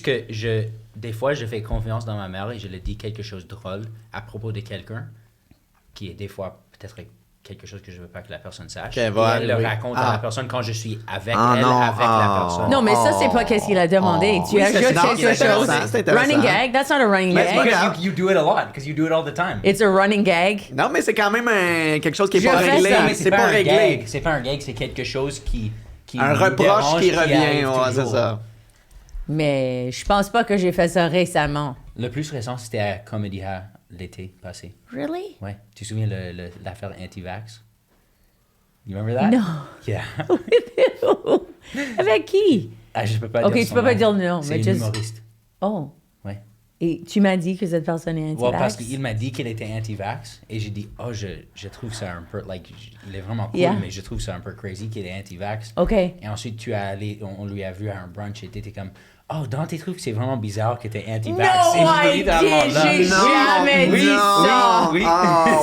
juste que des fois, je fais confiance dans ma mère et je lui dis quelque chose de drôle à propos de quelqu'un qui est des fois peut-être quelque chose que je veux pas que la personne sache. Et elle le raconte à la personne quand je suis avec la personne. Non, mais ça, c'est pas qu'est-ce qu'il a demandé. Tu ajoutes quelque chose. Running gag, that's not a running gag. You do it a lot, because you do it all the time. It's a running gag. Non, mais c'est quand même quelque chose qui est pas réglé. C'est pas réglé. C'est pas un gag, c'est quelque chose qui un reproche qui revient, c'est ça. Mais je pense pas que j'ai fait ça récemment. Le plus récent, c'était à Comédia l'été passé. Really? Ouais. Tu te souviens l'affaire anti-vax? You remember that? Non. Yeah. Avec qui? Je peux pas dire OK, tu peux pas dire le nom. C'est une humoriste. Oh. Ouais. Et tu m'as dit que cette personne est anti-vax? Ouais, parce qu'il m'a dit qu'elle était anti-vax. Et j'ai dit, je trouve ça un peu, il est vraiment cool, mais je trouve ça un peu crazy qu'il est anti-vax. OK. Et ensuite, on lui a vu à un brunch et t'étais comme, dans tes trucs, c'est vraiment bizarre que t'es anti-vax. Non, j'ai jamais dit ça. Oui.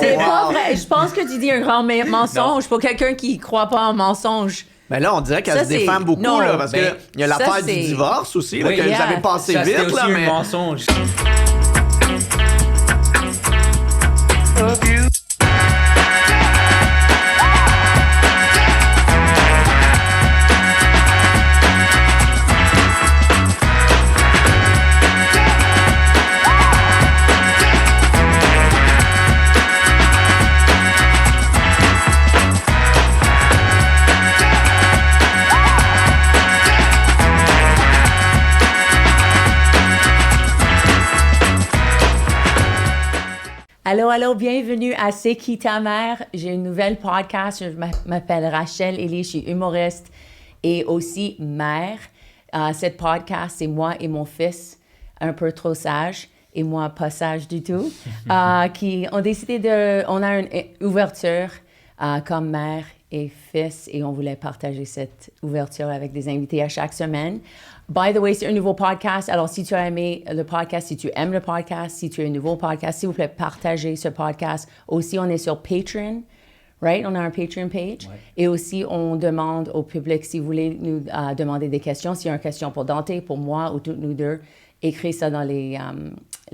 C'est pas vrai. Je pense que tu dis un grand mensonge pour quelqu'un qui croit pas en mensonge. Mais là, on dirait qu'elle se défend beaucoup, là, parce qu'il y a l'affaire du divorce aussi, là, que vous avez passé ça, vite, aussi là, mais... un mensonge. Allô, bienvenue à C'est qui ta mère? J'ai une nouvelle podcast. Je m'appelle Rachel Elie, je suis humoriste et aussi mère. Cette podcast, c'est moi et mon fils, un peu trop sage, et moi pas sage du tout, qui ont décidé on a une ouverture comme mère et fils, et on voulait partager cette ouverture avec des invités à chaque semaine. By the way, c'est un nouveau podcast. Alors, si tu as aimé le podcast, si tu aimes le podcast, si tu as un nouveau podcast, s'il vous plaît, partagez ce podcast. Aussi, on est sur Patreon, right? On a un Patreon page. Ouais. Et aussi, on demande au public, si vous voulez nous demander des questions, s'il y a une question pour Dante, pour moi ou toutes nous deux, écrivez ça dans les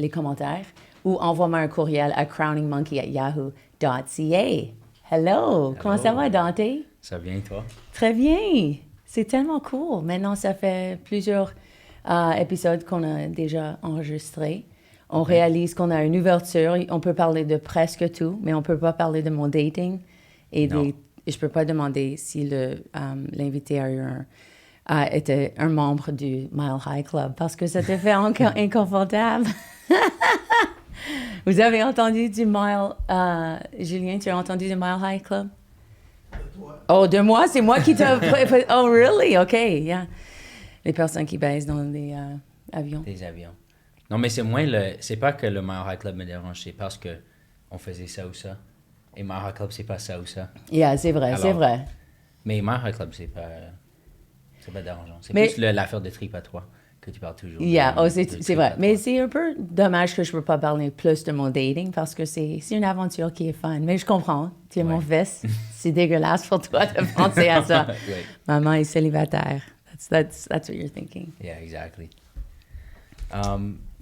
commentaires ou envoie-moi un courriel à crowningmonkey@yahoo.ca. Hello, comment ça va, Dante? Ça va bien, toi? Très bien. C'est tellement cool. Maintenant, ça fait plusieurs épisodes qu'on a déjà enregistrés. On réalise qu'on a une ouverture. On peut parler de presque tout, mais on ne peut pas parler de mon dating. Et je ne peux pas demander si l'invité était un membre du Mile High Club parce que ça te fait inconfortable. Vous avez entendu du Mile... Julien, tu as entendu du Mile High Club? De moi? C'est moi qui t'ai... Oh, really? OK, yeah. Les personnes qui baissent dans des avions. Des avions. Non, mais c'est pas que le Mile High Club me dérange, c'est parce que on faisait ça ou ça. Et Mile High Club, c'est pas ça ou ça. Yeah, c'est vrai, c'est vrai. Mais Mile High Club, c'est pas dérangeant. C'est plus l'affaire de trip à toi que tu parles toujours. Yeah, c'est vrai. Mais c'est un peu dommage que je ne peux pas parler plus de mon dating parce que c'est une aventure qui est fun. Mais je comprends. Tu es mon fils. C'est dégueulasse pour toi de penser à ça. Maman est célibataire. That's what you're thinking. Yeah, exactly.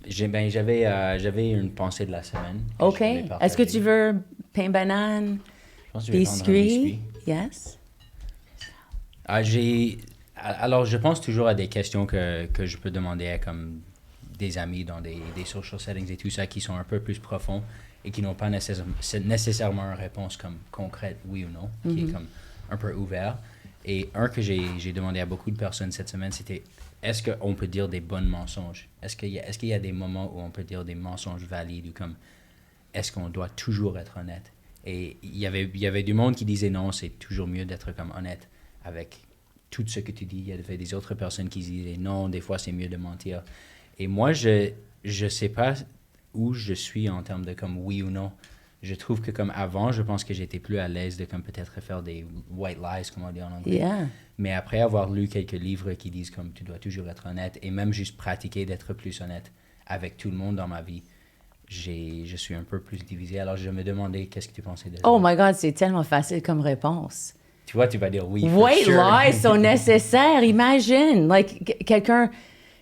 J'avais une pensée de la semaine. OK. Est-ce que tu veux pain banane, biscuit? Yes. Alors, je pense toujours à des questions que je peux demander à comme des amis dans des social settings et tout ça qui sont un peu plus profonds et qui n'ont pas nécessairement une réponse comme concrète, oui ou non, qui est comme un peu ouvert. Et un que j'ai demandé à beaucoup de personnes cette semaine, c'était est-ce qu'on peut dire des bons mensonges? Est-ce qu'il y a des moments où on peut dire des mensonges valides ou comme est-ce qu'on doit toujours être honnête? Et il y avait du monde qui disait non, c'est toujours mieux d'être comme honnête avec tout ce que tu dis. Il y avait des autres personnes qui disaient non, des fois c'est mieux de mentir. Et moi, je sais pas où je suis en termes de comme oui ou non. Je trouve que comme avant, je pense que j'étais plus à l'aise de comme peut-être faire des white lies, comme on dit en anglais. Yeah. Mais après avoir lu quelques livres qui disent comme tu dois toujours être honnête et même juste pratiquer d'être plus honnête avec tout le monde dans ma vie, je suis un peu plus divisé. Alors je me demandais qu'est-ce que tu pensais de ça. Oh my God, c'est tellement facile comme réponse. Tu vois, tu vas dire oui. White lies sont nécessaires. Imagine, quelqu'un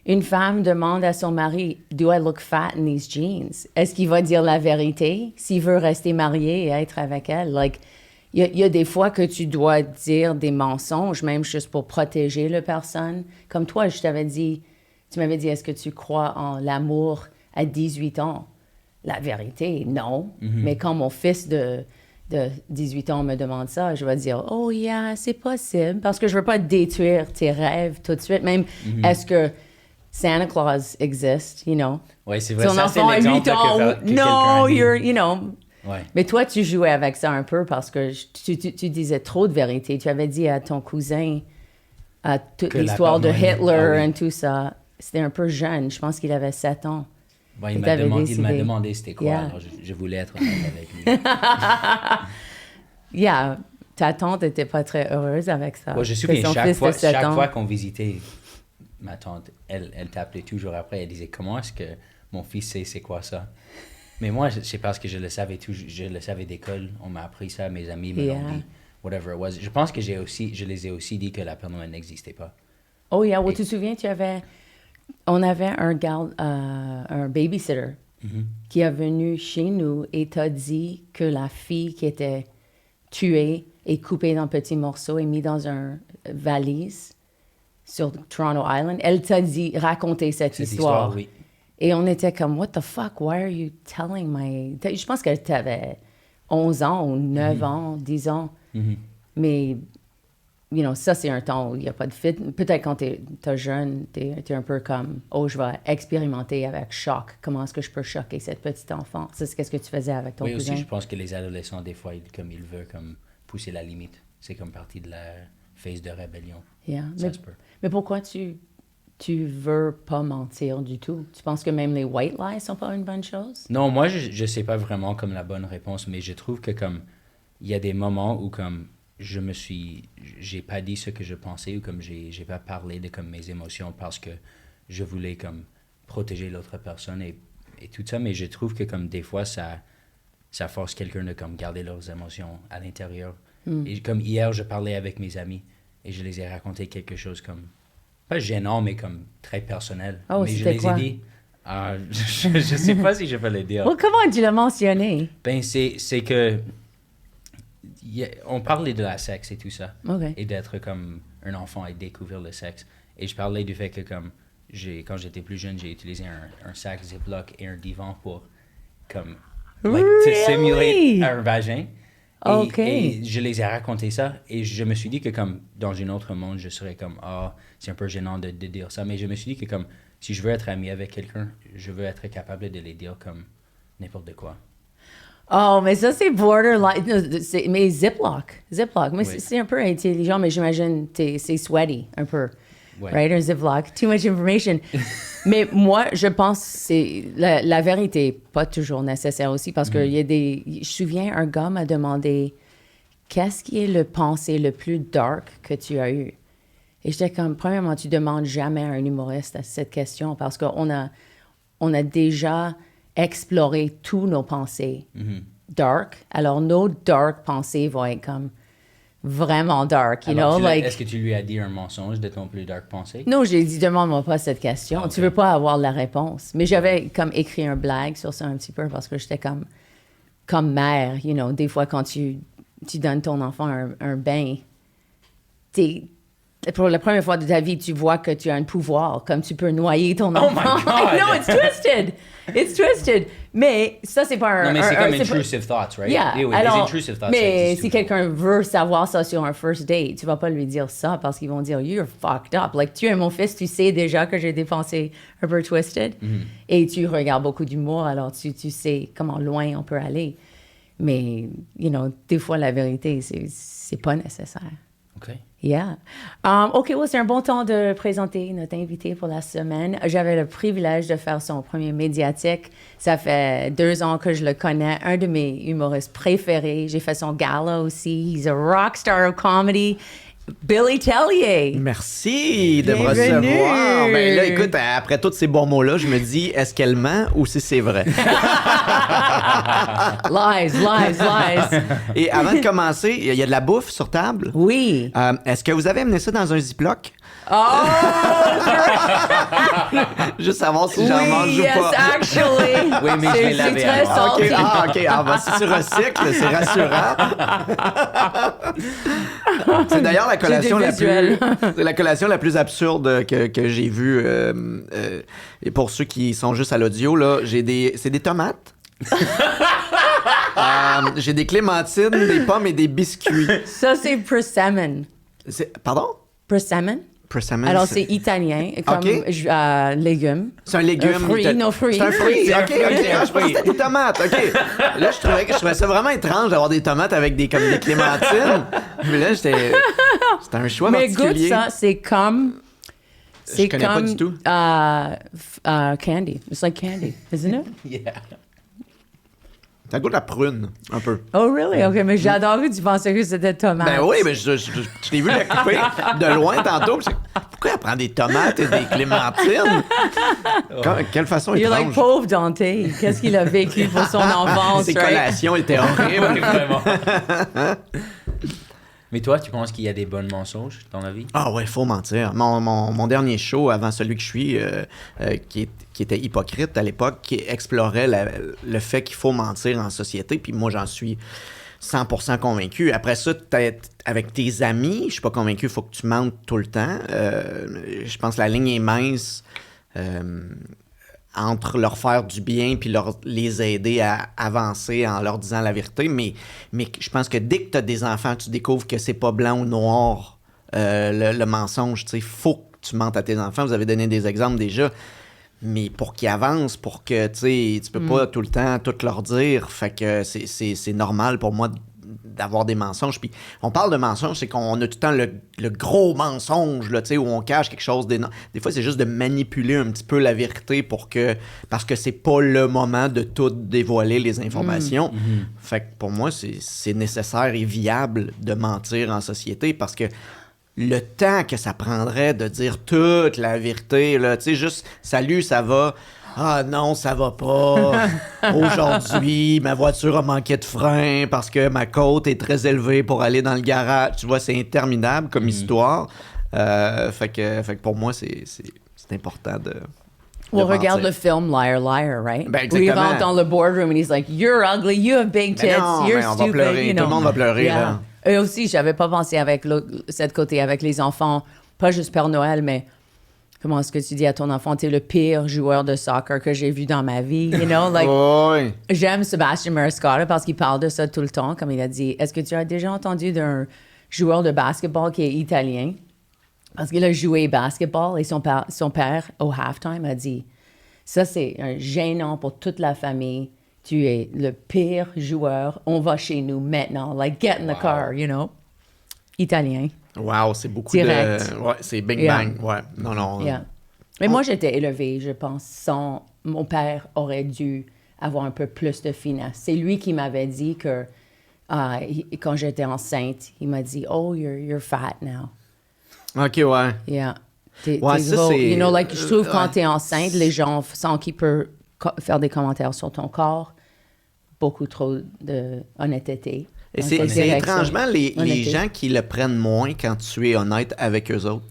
une femme demande à son mari, Do I look fat in these jeans? Est-ce qu'il va dire la vérité s'il veut rester marié et être avec elle? Like, il y a des fois que tu dois dire des mensonges, même juste pour protéger la personne. Comme toi, tu m'avais dit, est-ce que tu crois en l'amour à 18 ans? La vérité, non. Mais quand mon fils de 18 ans me demande ça, je vais dire, oh yeah, c'est possible, parce que je veux pas détruire tes rêves tout de suite. Même, est-ce que Santa Claus existe, you know? Oui, c'est vrai. Ton Ça, c'est enfant à 8 l'exemple ans, que no, quelqu'un dit. you know. Ouais. Mais toi, tu jouais avec ça un peu parce que tu disais trop de vérité. Tu avais dit à ton cousin toute Que l'histoire de la Hitler paranoïa. et tout ça. C'était un peu jeune. Je pense qu'il avait 7 ans. Bon, Et il t'avais m'a décidé. demandé c'était quoi, Yeah. alors je voulais être honnête avec lui. Yeah, ta tante n'était pas très heureuse avec ça. Moi, je Que souviens, son chaque fils de 7 ans. fois qu'on visitait ma tante, elle t'appelait toujours après, elle disait, comment est-ce que mon fils sait c'est quoi ça? Mais moi, c'est parce que je le savais d'école, on m'a appris ça, mes amis me l'ont Yeah. dit, whatever it was. Je pense que je les ai aussi dit que la Père Noël n'existait pas. Oh yeah, tu te souviens, on avait un babysitter qui est venu chez nous et t'a dit que la fille qui était tuée et coupée dans petits morceaux et mise dans une valise sur Toronto Island, elle t'a dit, raconter cette histoire. Oui. Et on était comme, what the fuck, why are you telling my... Je pense qu'elle avait 11 ans ou 9 ans, 10 ans. Mais, you know, ça, c'est un temps où il n'y a pas de fit. Peut-être quand t'es jeune, t'es un peu comme, oh, je vais expérimenter avec choc. Comment est-ce que je peux choquer cette petite enfant? Ça, c'est qu'est-ce que tu faisais avec ton Oui, cousin? aussi, je pense que les adolescents, des fois, ils veulent comme pousser la limite. C'est comme partie de la phase de rébellion. Yeah. Ça se peut. Mais pourquoi tu veux pas mentir du tout? Tu penses que même les white lies sont pas une bonne chose? Non, moi, je sais pas vraiment comme la bonne réponse, mais je trouve que comme il y a des moments où comme j'ai pas dit ce que je pensais ou comme j'ai pas parlé de comme mes émotions parce que je voulais comme protéger l'autre personne et tout ça, mais je trouve que comme des fois ça force quelqu'un de comme garder leurs émotions à l'intérieur. Et comme hier, je parlais avec mes amis et je les ai raconté quelque chose comme pas gênant, mais comme très personnel. Oh, mais je c'était les quoi? ai dit. Je sais pas si je peux le dire. Well, comment tu l'as mentionné? Ben, c'est que. On parlait de la sexe et tout ça. OK. Et d'être comme un enfant et découvrir le sexe. Et je parlais du fait que, comme, quand j'étais plus jeune, j'ai utilisé un sac Ziploc et un divan pour, comme, like, to Really? simulate un vagin. Et, OK. et je les ai raconté ça. Et je me suis dit que, comme, dans un autre monde, je serais comme, c'est un peu gênant de dire ça. Mais je me suis dit que, comme, si je veux être ami avec quelqu'un, je veux être capable de les dire comme n'importe quoi. Oh, mais ça, c'est borderline. Mais Ziploc. Mais Oui. c'est un peu intelligent, mais j'imagine c'est sweaty, un peu. Ouais. Right? Un Ziploc. Too much information. Mais moi, je pense que c'est la vérité n'est pas toujours nécessaire aussi parce que il y a des... Je me souviens, un gars m'a demandé qu'est-ce qui est le pensée le plus dark que tu as eu? Et j'étais comme, premièrement, tu demandes jamais à un humoriste cette question parce qu'on a déjà exploré tous nos pensées dark. Alors, nos dark pensées vont être comme vraiment dark, you Alors, know? Like, est-ce que tu lui as dit un mensonge de ton plus dark pensée? non, j'ai dit, demande-moi pas cette question. Ah, ok. Tu veux pas avoir la réponse. Mais j'avais comme écrit un blague sur ça un petit peu parce que j'étais comme mère, you know, des fois quand tu donnes ton enfant un bain, pour la première fois de ta vie, tu vois que tu as un pouvoir, comme tu peux noyer ton enfant. Oh my God! No, it's twisted! It's twisted! Mais ça, c'est pas un... Non, mais c'est comme c'est pas- intrusive thoughts, right? Yeah. Oui, Alors, les intrusive thoughts, ça mais existe si toujours. quelqu'un veut savoir ça sur un first date, tu vas pas lui dire ça parce qu'ils vont dire you're fucked up. Like tu es mon fils, tu sais déjà que j'ai des pensées un peu twisted et tu regardes beaucoup d'humour, alors tu sais comment loin on peut aller. Mais you know, des fois la vérité c'est pas nécessaire. OK. Yeah. OK, well, c'est un bon temps de présenter notre invité pour la semaine. J'avais le privilège de faire son premier médiatique. Ça fait 2 ans que je le connais. Un de mes humoristes préférés. J'ai fait son gala aussi. He's a rock star of comedy. Billy Tellier. Merci de me Bienvenue. recevoir. Ben là, écoute, après tous ces bons mots-là, je me dis, est-ce qu'elle ment ou si c'est vrai? Lies. Et avant de commencer, il y a de la bouffe sur table. Oui. Est-ce que vous avez amené ça dans un Ziploc? Oh! Juste savoir si j'en mange ou yes, pas. actually. Oui, mais je l'ai lavé C'est très avant. salty. OK. Si tu recycles, c'est rassurant. C'est d'ailleurs la collation J'ai des visuels. c'est la collation la plus absurde que j'ai vue. Et pour ceux qui sont juste à l'audio, là, c'est des tomates. J'ai des clémentines, des pommes et des biscuits. Ça, c'est persimmon. Pardon? Persimmon? Persimmon, Alors, c'est italien, comme OK. légume. C'est un légume. Fruit. C'est un fruit. C'est un OK. fruit. Je pensais que c'était des tomates. OK. Là, je trouvais ça vraiment étrange d'avoir des tomates avec des clémentines. Mais là, c'était un choix Mais goûte particulier. ça, c'est comme... Je connais pas du tout. Candy. It's like candy, isn't it? Yeah. Ça goûte la prune, un peu. Oh, really? OK, mais j'adorais que tu pensais que c'était tomate. Ben oui, mais je l'ai vu la couper de loin tantôt. Pourquoi elle prend des tomates et des clémentines? Quelle façon You're étrange. like pauvre Dante. Qu'est-ce qu'il a vécu pour son enfance, Ses right? collations étaient horribles. Vraiment. Mais toi, tu penses qu'il y a des bons mensonges dans la vie? Ah ouais, faut mentir. Mon dernier show, avant celui que je suis, qui était hypocrite à l'époque, qui explorait le fait qu'il faut mentir en société, puis moi, j'en suis 100% convaincu. Après ça, peut-être avec tes amis, je suis pas convaincu, il faut que tu mentes tout le temps. Je pense que la ligne est mince entre leur faire du bien puis les aider à avancer en leur disant la vérité. Mais je pense que dès que tu as des enfants, tu découvres que c'est pas blanc ou noir le mensonge. Il faut que tu mentes à tes enfants. Vous avez donné des exemples déjà. Mais pour qu'ils avancent, pour que tu peux pas tout le temps tout leur dire. Fait que c'est normal pour moi d'avoir des mensonges. Puis on parle de mensonges, c'est qu'on a tout le temps le gros mensonge là, où on cache quelque chose d'énorme. Des fois, c'est juste de manipuler un petit peu la vérité parce que c'est pas le moment de tout dévoiler les informations. Fait que pour moi, c'est nécessaire et viable de mentir en société parce que le temps que ça prendrait de dire toute la vérité, là, juste « Salut, ça va? » Ah non, ça va pas. Aujourd'hui, ma voiture a manqué de frein parce que ma côte est très élevée pour aller dans le garage. Tu vois, c'est interminable comme histoire. Fait que pour moi, c'est important de... Well, regarde le film Liar, Liar, right? Ben, Où il exactement. rentre dans le boardroom and he's like, you're ugly, you have big tits, Mais non, you're mais on stupid. va pleurer. You know. Tout le monde va pleurer, là. Eux aussi, j'avais pas pensé avec cette côté, avec les enfants, pas juste Père Noël, mais comment est-ce que tu dis à ton enfant, t'es le pire joueur de soccer que j'ai vu dans ma vie, you know? Like, Oui. j'aime Sébastien Maniscalco parce qu'il parle de ça tout le temps, comme il a dit. Est-ce que tu as déjà entendu d'un joueur de basketball qui est italien? Parce qu'il a joué basketball et son père, au halftime, a dit, ça c'est gênant pour toute la famille. Tu es le pire joueur. On va chez nous maintenant. Like, get in the car, you know? Italien. Wow, c'est beaucoup Direct. de... Ouais, c'est bing Yeah. bang. Ouais, non. Yeah. Mais moi, j'étais élevée, je pense, sans... Mon père aurait dû avoir un peu plus de finesse. C'est lui qui m'avait dit que quand j'étais enceinte, il m'a dit, « Oh, you're fat now. OK, ouais. » Yeah. T'es ça, gros. c'est- You know, like, je trouve quand ouais. t'es enceinte, les gens, sans qu'ils peuvent faire des commentaires sur ton corps, beaucoup trop d'honnêteté. Et Dans c'est cette direction. étrangement les Honnêteté. gens qui le prennent moins quand tu es honnête avec eux autres.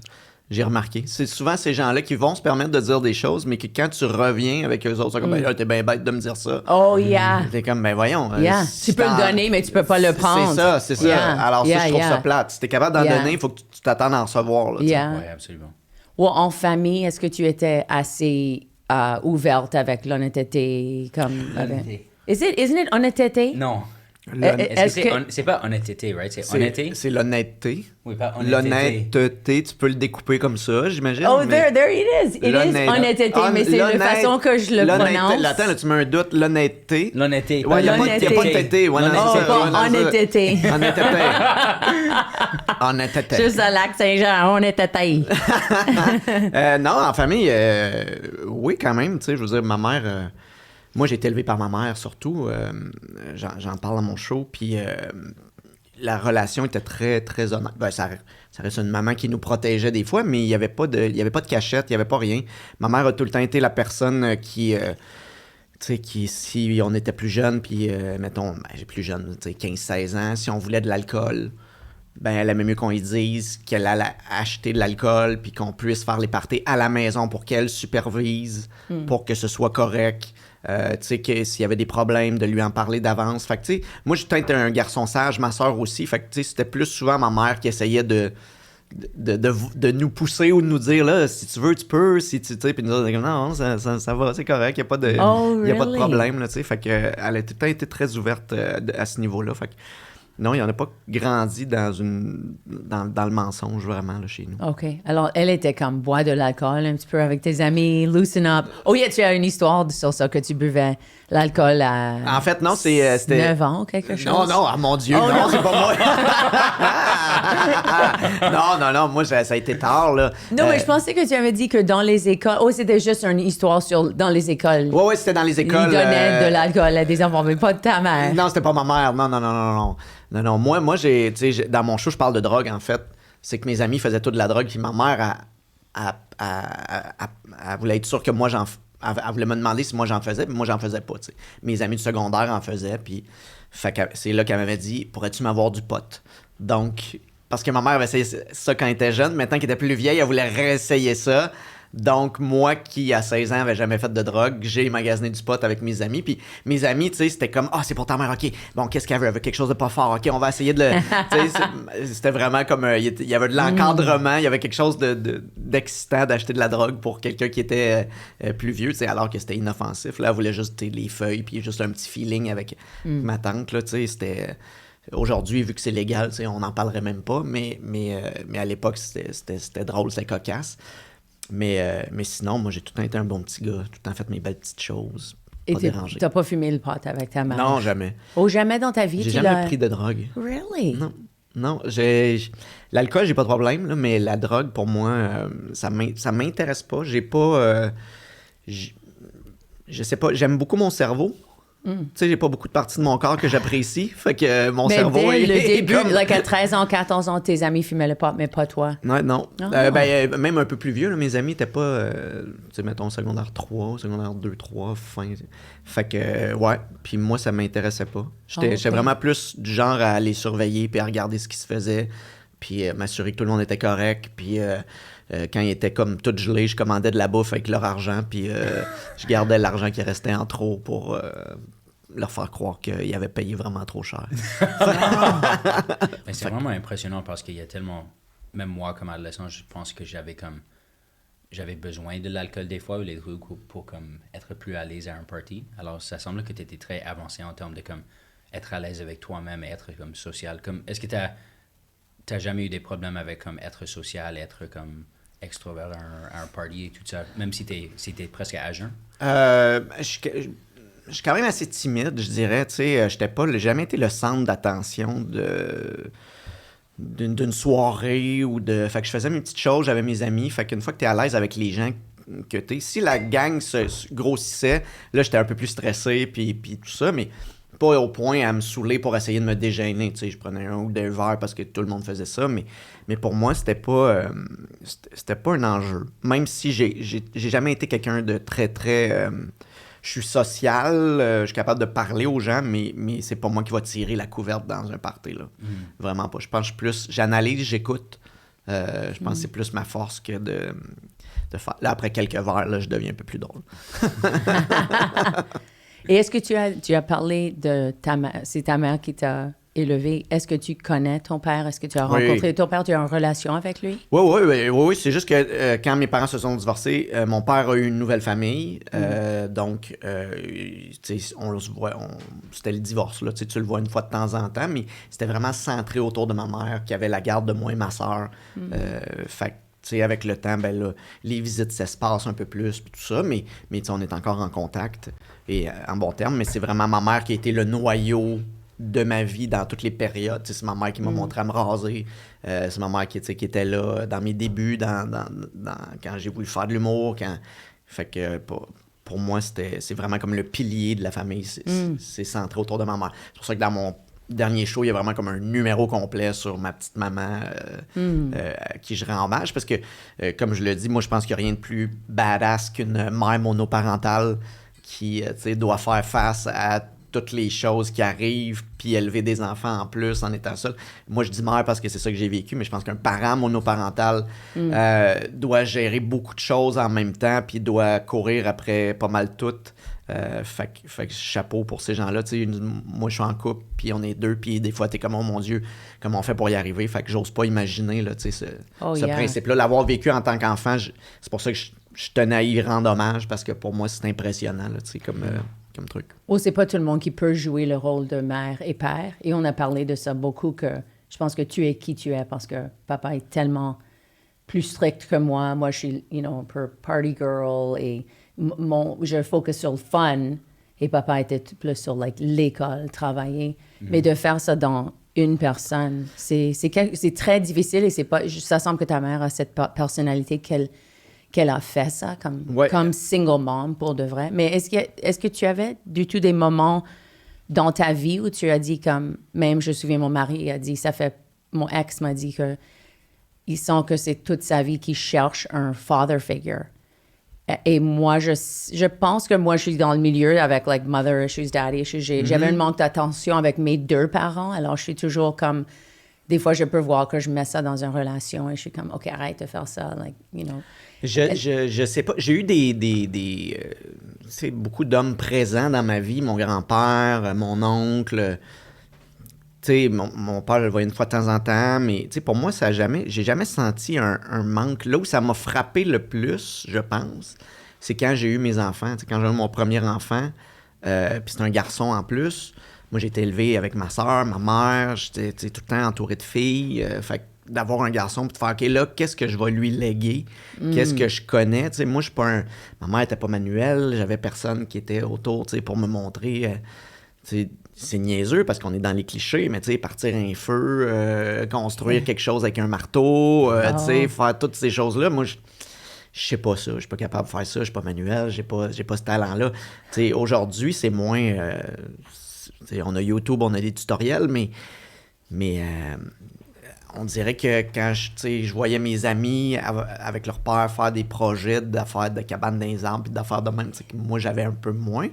J'ai remarqué. C'est souvent ces gens-là qui vont se permettre de dire des choses, mais que quand tu reviens avec eux autres, c'est comme, ben là, t'es bien bête de me dire ça. Oh, yeah. T'es comme, ben voyons. Yeah. si Tu peux le t'en- donner, mais tu peux pas le prendre. C'est ça. Yeah. Alors Yeah, ça, je trouve yeah. ça plate. Si t'es capable d'en Yeah. donner, il faut que tu t'attendes à en recevoir. Là, tu sais. Yeah. Oui, absolument. Ou en famille, est-ce que tu étais assez ouverte avec l'honnêteté? Honnêteté. Isn't it honnêteté? Non. Est-ce que... C'est pas honnêteté, right? C'est honnêteté? C'est l'honnêteté. Oui, pas honnêteté. L'honnêteté, tu peux le découper comme ça, j'imagine. Oh, mais- there it is. It is honnêteté, mais c'est la façon que je le prononce. Attends, là, tu mets un doute. L'honnêteté. L'honnêteté. Ouais, il n'y a pas de tété. Ouais, non, Oh, c'est ça. pas Ouais, non, ça- honnêteté. Honnêteté. Juste à Lac-Saint-Jean, honnêteté. Non, en famille, oui, quand même. Tu sais, je veux dire, ma mère... moi, j'ai été élevé par ma mère, surtout. J'en parle dans mon show. Puis la relation était très, très honnête. Ben, ça reste une maman qui nous protégeait des fois, mais il n'y avait pas de cachette, il n'y avait pas rien. Ma mère a tout le temps été la personne qui... tu sais, si on était plus jeune, puis mettons, j'ai plus jeune, tu sais, 15-16 ans, si on voulait de l'alcool, ben elle aimait mieux qu'on lui dise qu'elle allait acheter de l'alcool, puis qu'on puisse faire les parties à la maison pour qu'elle supervise, pour que ce soit correct. Tu sais, que s'il y avait des problèmes, de lui en parler d'avance. Fait que, tu sais, moi, j'ai peut-être un garçon sage, ma soeur aussi. Fait que, tu sais, c'était plus souvent ma mère qui essayait de nous pousser ou de nous dire, là, si tu veux, tu peux, si tu sais, puis nous autres, non, ça va, c'est correct, il n'y a pas de problème, là, tu sais. Fait que, elle a tout le temps été très ouverte à ce niveau-là. Fait que, non, il n'y en a pas grandi dans le mensonge, vraiment, là, chez nous. OK. Alors, elle était comme boire de l'alcool un petit peu avec tes amis, loosen up. Oh, yeah, tu as une histoire sur ça, que tu buvais l'alcool à... En fait, non, c'était... 9 ans ou quelque chose? Non, ah, mon Dieu, non, c'est pas moi. non, moi, ça a été tard, là. Non, mais je pensais que tu avais dit que dans les écoles... Oh, c'était juste une histoire dans les écoles. Oui, c'était dans les écoles. Ils donnaient de l'alcool à des enfants, mais pas de ta mère. Non, c'était pas ma mère. Non. Moi, dans mon show, je parle de drogue, en fait. C'est que mes amis faisaient toute de la drogue, puis ma mère, elle voulait être sûre que moi, elle voulait me demander si moi, j'en faisais, puis moi, j'en faisais pas, tu sais. Mes amis du secondaire en faisaient, puis c'est là qu'elle m'avait dit « Pourrais-tu m'avoir du pot? » Donc, parce que ma mère avait essayé ça quand elle était jeune, maintenant qu'elle était plus vieille, elle voulait réessayer ça. Donc, moi qui, à 16 ans, avait jamais fait de drogue, j'ai magasiné du pot avec mes amis. Puis mes amis, tu sais, c'était comme « Ah, c'est pour ta mère, OK. Bon, qu'est-ce qu'elle veut? Elle veut quelque chose de pas fort. OK, on va essayer de le... » Tu sais, c'était vraiment comme... Il y avait de l'encadrement, il y avait quelque chose d'excitant d'acheter de la drogue pour quelqu'un qui était plus vieux, tu sais, alors que c'était inoffensif. Là, elle voulait juste les feuilles, puis juste un petit feeling avec ma tante, là, tu sais, c'était... Aujourd'hui, vu que c'est légal, tu sais, on n'en parlerait même pas, mais à l'époque, c'était drôle, c'était cocasse. Mais sinon, moi, j'ai tout le temps été un bon petit gars, tout le temps fait mes belles petites choses, Et pas dérangé. t'as pas fumé le pot avec ta mère? Non, jamais. Oh, jamais dans ta vie? J'ai jamais pris de drogue. Really? Non, l'alcool, j'ai pas de problème, là, mais la drogue, pour moi, ça m'intéresse pas. J'ai pas... je sais pas, j'aime beaucoup mon cerveau. Tu sais, j'ai pas beaucoup de parties de mon corps que j'apprécie. Fait que mon cerveau dès le est début, comme... à 13 ans, 14 ans, tes amis fumaient le pot, mais pas toi. Ouais, non. Oh. Même un peu plus vieux, là, mes amis étaient pas, tu sais, mettons, secondaire 3, secondaire 2, 3, fin. Fait que, ouais. Puis moi, ça m'intéressait pas. J'étais vraiment plus du genre à les surveiller puis à regarder ce qui se faisait. Puis m'assurer que tout le monde était correct. Puis quand ils étaient comme tout gelés, je commandais de la bouffe avec leur argent. Puis je gardais l'argent qui restait en trop pour leur faire croire qu'ils avaient payé vraiment trop cher. Mais c'est vraiment impressionnant parce qu'il y a tellement... Même moi, comme adolescent, je pense que j'avais besoin de l'alcool des fois ou les trucs pour comme être plus à l'aise à un party. Alors, ça semble que tu étais très avancé en termes de comme être à l'aise avec toi-même et être comme social. Comme, est-ce que t'as jamais eu des problèmes avec comme être social, être comme extrovert à un party et tout ça, même si t'es presque à jeun? Je suis quand même assez timide, je dirais. Tu sais, j'ai jamais été le centre d'attention d'une soirée ou de... Fait que je faisais mes petites choses, j'avais mes amis. Fait qu'une fois que t'es à l'aise avec les gens que t'es... Si la gang se grossissait, là, j'étais un peu plus stressé puis tout ça, mais pas au point à me saouler pour essayer de me dégêner. Tu sais, je prenais un ou deux verres parce que tout le monde faisait ça, mais pour moi, c'était pas un enjeu. Même si j'ai jamais été quelqu'un de très, très... je suis social, je suis capable de parler aux gens, mais c'est pas moi qui va tirer la couverte dans un party, là. Vraiment pas. Je pense que je suis plus... J'analyse, j'écoute. Je pense que c'est plus ma force que de faire... Là, après quelques verres, là, je deviens un peu plus drôle. Et est-ce que tu as parlé de ta mère? C'est ta mère qui t'a élevé. Est-ce que tu connais ton père? Est-ce que tu as rencontré ton père? Tu as une relation avec lui? Oui. C'est juste que quand mes parents se sont divorcés, mon père a eu une nouvelle famille. Donc, tu sais, on se voit, c'était le divorce, là. Tu le vois une fois de temps en temps, mais c'était vraiment centré autour de ma mère qui avait la garde de moi et ma sœur. Fait que, tu sais, avec le temps, ben là, les visites s'espacent un peu plus, puis tout ça, mais on est encore en contact et en bon terme. Mais c'est vraiment ma mère qui a été le noyau de ma vie dans toutes les périodes. C'est ma mère qui m'a montré à me raser. C'est ma mère qui était là dans mes débuts, quand j'ai voulu faire de l'humour. Fait que pour moi, c'est vraiment comme le pilier de la famille. C'est centré autour de ma mère. C'est pour ça que dernier show, il y a vraiment comme un numéro complet sur ma petite maman à qui je rends hommage. Parce que, comme je le dis, moi, je pense qu'il n'y a rien de plus badass qu'une mère monoparentale qui doit faire face à toutes les choses qui arrivent, puis élever des enfants en plus en étant seul. Moi, je dis mère parce que c'est ça que j'ai vécu, mais je pense qu'un parent monoparental doit gérer beaucoup de choses en même temps, puis doit courir après pas mal toutes. Fait que chapeau pour ces gens-là. Moi, je suis en couple, puis on est deux, puis des fois, t'es comme, oh mon Dieu, comment on fait pour y arriver? Fait que j'ose pas imaginer là, ce principe-là. L'avoir vécu en tant qu'enfant, c'est pour ça que je tenais à y rendre hommage, parce que pour moi, c'est impressionnant là, comme truc. Oh, c'est pas tout le monde qui peut jouer le rôle de mère et père. Et on a parlé de ça beaucoup, que je pense que tu es qui tu es parce que papa est tellement plus strict que moi. Moi, je suis, un peu party girl et je focus sur le fun et papa était plus sur l'école, travailler. Mais de faire ça dans une personne, c'est très difficile et c'est pas, ça semble que ta mère a cette personnalité qu'elle a fait ça comme single mom pour de vrai. Mais est-ce que tu avais du tout des moments dans ta vie où tu as dit même je me souviens mon mari a dit, mon ex m'a dit que il sent que c'est toute sa vie qu'il cherche un father figure. Et moi, je pense que moi, je suis dans le milieu avec mother issues, daddy issues. J'avais un manque d'attention avec mes deux parents. Alors, je suis toujours comme... Des fois, je peux voir que je mets ça dans une relation et je suis comme, OK, arrête de faire ça. Je sais pas. J'ai eu beaucoup d'hommes présents dans ma vie. Mon grand-père, mon oncle. Mon père, je le voyais une fois de temps en temps. Mais pour moi, j'ai jamais senti un manque. Là où ça m'a frappé le plus, je pense, c'est quand j'ai eu mes enfants. Quand j'ai eu mon premier enfant, puis c'est un garçon en plus. Moi, j'ai été élevé avec ma soeur, ma mère, j'étais tout le temps entouré de filles. Fait que d'avoir un garçon, puis de faire, OK, là, qu'est-ce que je vais lui léguer? Qu'est-ce que je connais? Moi, je suis pas ma mère était pas manuelle, j'avais personne qui était autour, pour me montrer. C'est niaiseux parce qu'on est dans les clichés, mais partir un feu, construire quelque chose avec un marteau, faire toutes ces choses-là, moi, je sais pas ça, je suis pas capable de faire ça, je suis pas manuel, j'ai pas ce talent-là. Aujourd'hui, c'est moins... on a YouTube, on a des tutoriels, mais on dirait que quand je voyais mes amis avec leur père faire des projets d'affaires de cabane dans les arbres, puis d'affaires de même, moi j'avais un peu moins.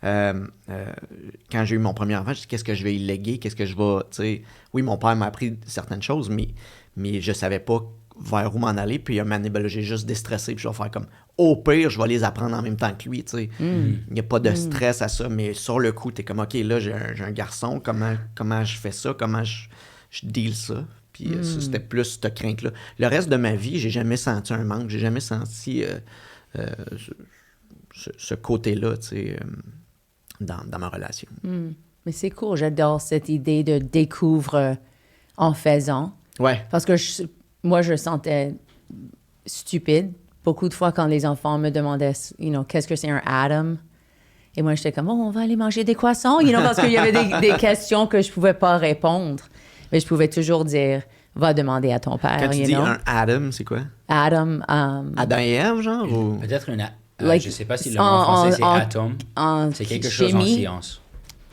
Quand j'ai eu mon premier enfant, je dis qu'est-ce que je vais y léguer, qu'est-ce que je vais... Oui, mon père m'a appris certaines choses, mais je savais pas vers où m'en aller, puis un moment donné, j'ai juste déstressé, puis je vais faire comme, au pire, je vais les apprendre en même temps que lui, Il n'y a pas de stress à ça, mais sur le coup, t'es comme, OK, là, j'ai un garçon, comment je fais ça, comment je deal ça, puis ça, c'était plus cette crainte-là. Le reste de ma vie, j'ai jamais senti un manque, j'ai jamais senti ce côté-là, dans ma relation. Mais c'est cool, j'adore cette idée de découvre en faisant. Ouais. Parce que moi, je sentais stupide beaucoup de fois quand les enfants me demandaient, qu'est-ce que c'est un Adam? Et moi, j'étais comme, on va aller manger des croissants, parce qu'il y avait des questions que je pouvais pas répondre. Mais je pouvais toujours dire, va demander à ton père. Quand tu dis un Adam, c'est quoi? Adam. Adam et Ève, genre? Ou... Peut-être je sais pas si le mot en français, c'est atome. C'est quelque chose en science.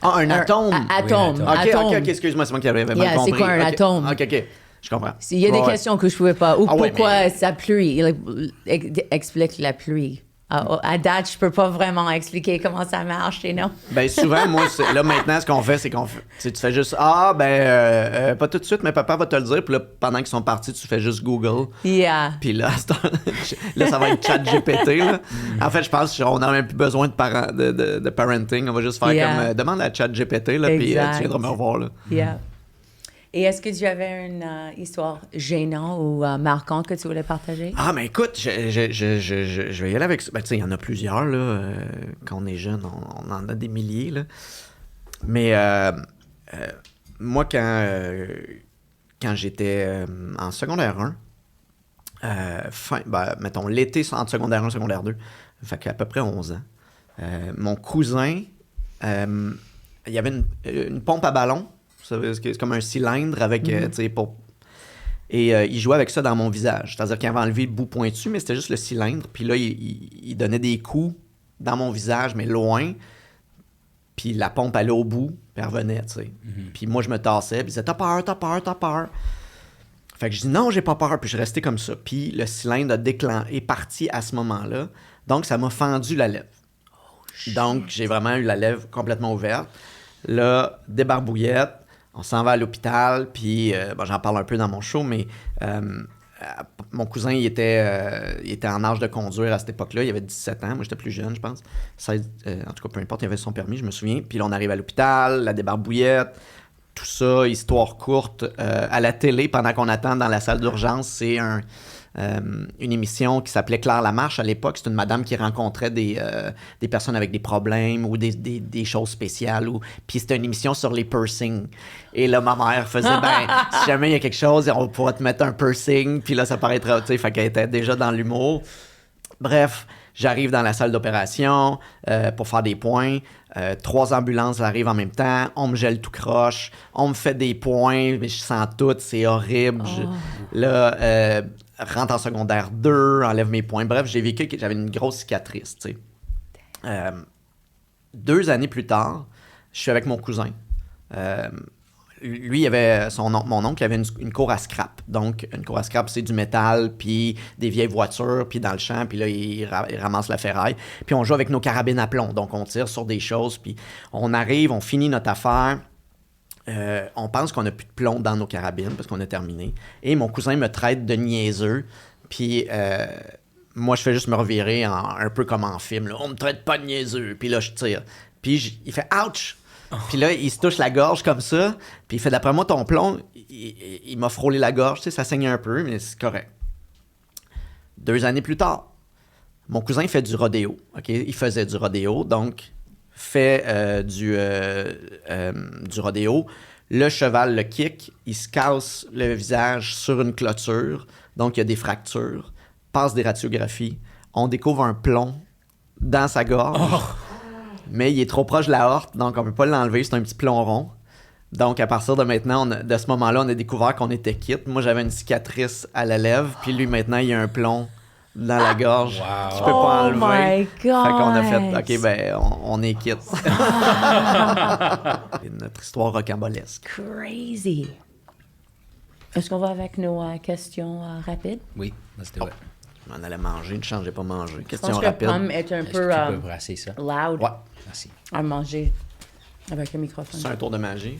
Ah, un atome? Atome. Oui, OK, excuse-moi, c'est moi qui avais mal compris. C'est quoi un atome? OK. Je comprends. Il y a des questions que je pouvais pas. Ou pourquoi ça pluie? Explique la pluie. À date, je peux pas vraiment expliquer comment ça marche, Ben souvent, moi, là, maintenant, ce qu'on fait, c'est tu fais juste, pas tout de suite, mais papa va te le dire. Puis là, pendant qu'ils sont partis, tu fais juste Google. Yeah. Puis là, ça va être ChatGPT, là. En fait, je pense qu'on n'a même plus besoin de parenting. On va juste faire comme, demande à ChatGPT, là, puis tu viendras me revoir, là. Yeah. Et est-ce que tu avais une histoire gênante ou marquante que tu voulais partager? Ah, mais écoute, je vais y aller avec ça. Ben, tu sais, il y en a plusieurs, là. Quand on est jeune, on en a des milliers, là. Mais moi, quand j'étais en secondaire 1, mettons, l'été entre secondaire 1 et secondaire 2, fait qu'à peu près 11 ans, mon cousin, il y avait une pompe à ballon. C'est comme un cylindre avec, Et il jouait avec ça dans mon visage. C'est-à-dire qu'il avait enlevé le bout pointu, mais c'était juste le cylindre. Puis là, il donnait des coups dans mon visage, mais loin. Puis la pompe allait au bout. Puis elle revenait, tu sais. Puis moi, je me tassais, puis elle disait, t'as peur. Fait que je dis, non, j'ai pas peur. Puis je restais comme ça. Puis le cylindre est parti à ce moment-là. Donc, ça m'a fendu la lèvre. Donc, j'ai vraiment eu la lèvre complètement ouverte. Là, débarbouillette, on s'en va à l'hôpital, puis j'en parle un peu dans mon show, mais mon cousin, il était en âge de conduire à cette époque-là. Il avait 17 ans. Moi, j'étais plus jeune, je pense. 16, en tout cas, peu importe, il avait son permis, je me souviens. Puis là, on arrive à l'hôpital, la débarbouillette, tout ça, histoire courte. À la télé, pendant qu'on attend dans la salle d'urgence, c'est une émission qui s'appelait Claire Lamarche à l'époque. C'est une madame qui rencontrait des personnes avec des problèmes ou des choses spéciales. Puis c'était une émission sur les piercings. Et là, ma mère faisait, si jamais il y a quelque chose, on pourra te mettre un piercing. Puis là, ça paraîtra, tu sais, fait qu'elle était déjà dans l'humour. Bref, j'arrive dans la salle d'opération pour faire des points. 3 ambulances arrivent en même temps. On me gèle tout croche. On me fait des points, mais je sens tout. C'est horrible. Là, rentre en secondaire 2, enlève mes points. Bref, j'ai vécu que j'avais une grosse cicatrice, tu sais. 2 années plus tard, je suis avec mon cousin. Lui, il avait mon oncle avait une cour à scrap. Donc, une cour à scrap, c'est du métal, puis des vieilles voitures, puis dans le champ, puis là, il ramasse la ferraille. Puis on joue avec nos carabines à plomb. Donc, on tire sur des choses, puis on arrive, on finit notre affaire. On pense qu'on n'a plus de plomb dans nos carabines parce qu'on a terminé. Et mon cousin me traite de niaiseux. Puis moi, je fais juste me revirer un peu comme en film. Là. On me traite pas de niaiseux. Puis là, je tire. Puis il fait « Ouch! » Puis là, il se touche la gorge comme ça. Puis il fait « D'après moi, ton plomb, il m'a frôlé la gorge. Tu sais, ça saigne un peu, mais c'est correct. » 2 années plus tard, mon cousin fait du rodéo. Okay? Il faisait du rodéo, donc fait du rodéo. Le cheval le kick, il se casse le visage sur une clôture, donc il y a des fractures, passe des radiographies. On découvre un plomb dans sa gorge, mais il est trop proche de la horte, donc on ne peut pas l'enlever, c'est un petit plomb rond. Donc à partir de maintenant, de ce moment-là, on a découvert qu'on était quitte. Moi, j'avais une cicatrice à la lèvre, puis lui, maintenant, il y a un plomb dans la gorge qu'il ne peut pas enlever. Oh my God! Fait qu'on a fait, OK, ben, on est quitte. Notre histoire rocambolesque. Crazy! Est-ce qu'on va avec nos questions rapides? Oui, let's do it. Je m'en allais manger, une chance, j'ai pas mangé. Je Question pense que rapide. Pomme est un Est-ce peu que tu peux brasser ça? loud Ouais, Merci. à manger avec le microphone. c'est un tour de magie.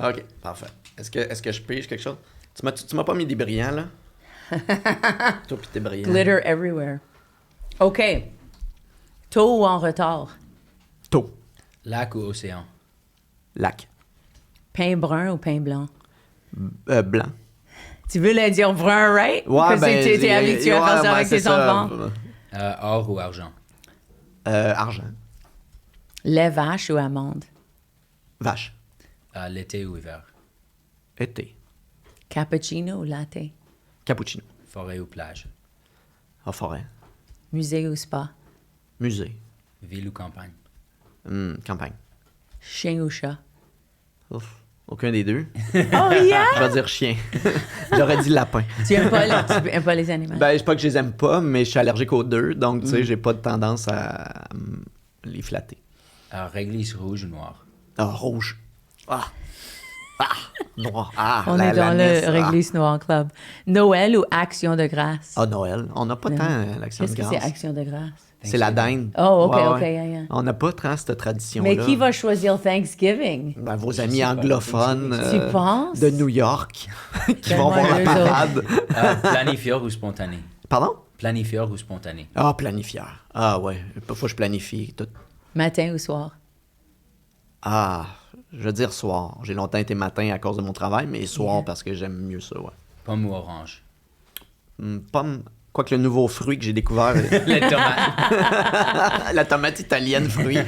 OK, parfait. Est-ce que je pige quelque chose? Tu m'as pas mis des brillants, là? Toi pis tes brillants. Glitter everywhere. OK. Tôt ou en retard? Tôt. Lac ou océan? Lac. Pain brun ou pain blanc? Blanc. Tu veux le dire brun, right? Ouais, Parce ben, que tu étais habitué à faire ça avec c'est tes ça. enfants. Or ou argent? Argent. Lait vache ou amande? Vache. L'été ou hiver? Été. Cappuccino ou latte? Cappuccino. Forêt ou plage? En forêt. Musée ou spa? Musée. Ville ou campagne? Campagne. Chien ou chat? Ouf. Aucun des deux. Oh yeah! Je vais dire chien. J'aurais dit lapin. Tu aimes pas les animaux? Ben, c'est pas que je les aime pas, mais je suis allergique aux deux, donc tu sais, j'ai pas de tendance à les flatter. Réglisse rouge ou noir? Ah, rouge. Ah. Ah. Noir. Ah, On la est dans nice. le Réglisse Noir Club. Noël ou Action de grâce? Ah, Noël. On n'a pas tant l'action de Qu'est-ce que grâce. c'est Action de grâce? C'est la dinde. Oh, OK, Ouais, OK, ouais. yeah. On n'a pas tant cette tradition-là. Mais qui va choisir Thanksgiving? Ben, vos Je amis sais pas. anglophones Tu penses? de New York qui vont Donne-moi voir la deux parade. Planifieur ou spontané? Pardon? Planifieur ou spontané? Ah, planifieur. Ah, ouais. Parfois, je planifie tout. Matin ou soir? Ah, je veux dire soir. J'ai longtemps été matin à cause de mon travail, mais soir parce que j'aime mieux ça, ouais. Pomme ou orange? Pomme, quoique le nouveau fruit que j'ai découvert, Les tomates. la tomate italienne fruit.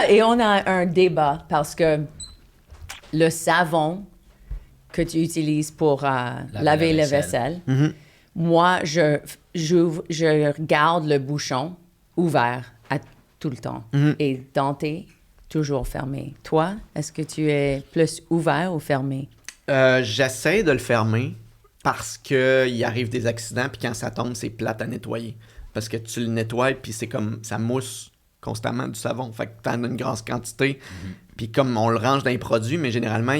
Et on a un débat parce que le savon que tu utilises pour laver la vaisselle, moi, je garde le bouchon ouvert tout le temps et denté, toujours fermé. Toi, est-ce que tu es plus ouvert ou fermé? J'essaie de le fermer parce qu'il arrive des accidents, puis quand ça tombe, c'est plate à nettoyer. Parce que tu le nettoies, puis c'est comme ça mousse constamment du savon. Fait que t'en as une grosse quantité. Puis comme on le range dans les produits, mais généralement,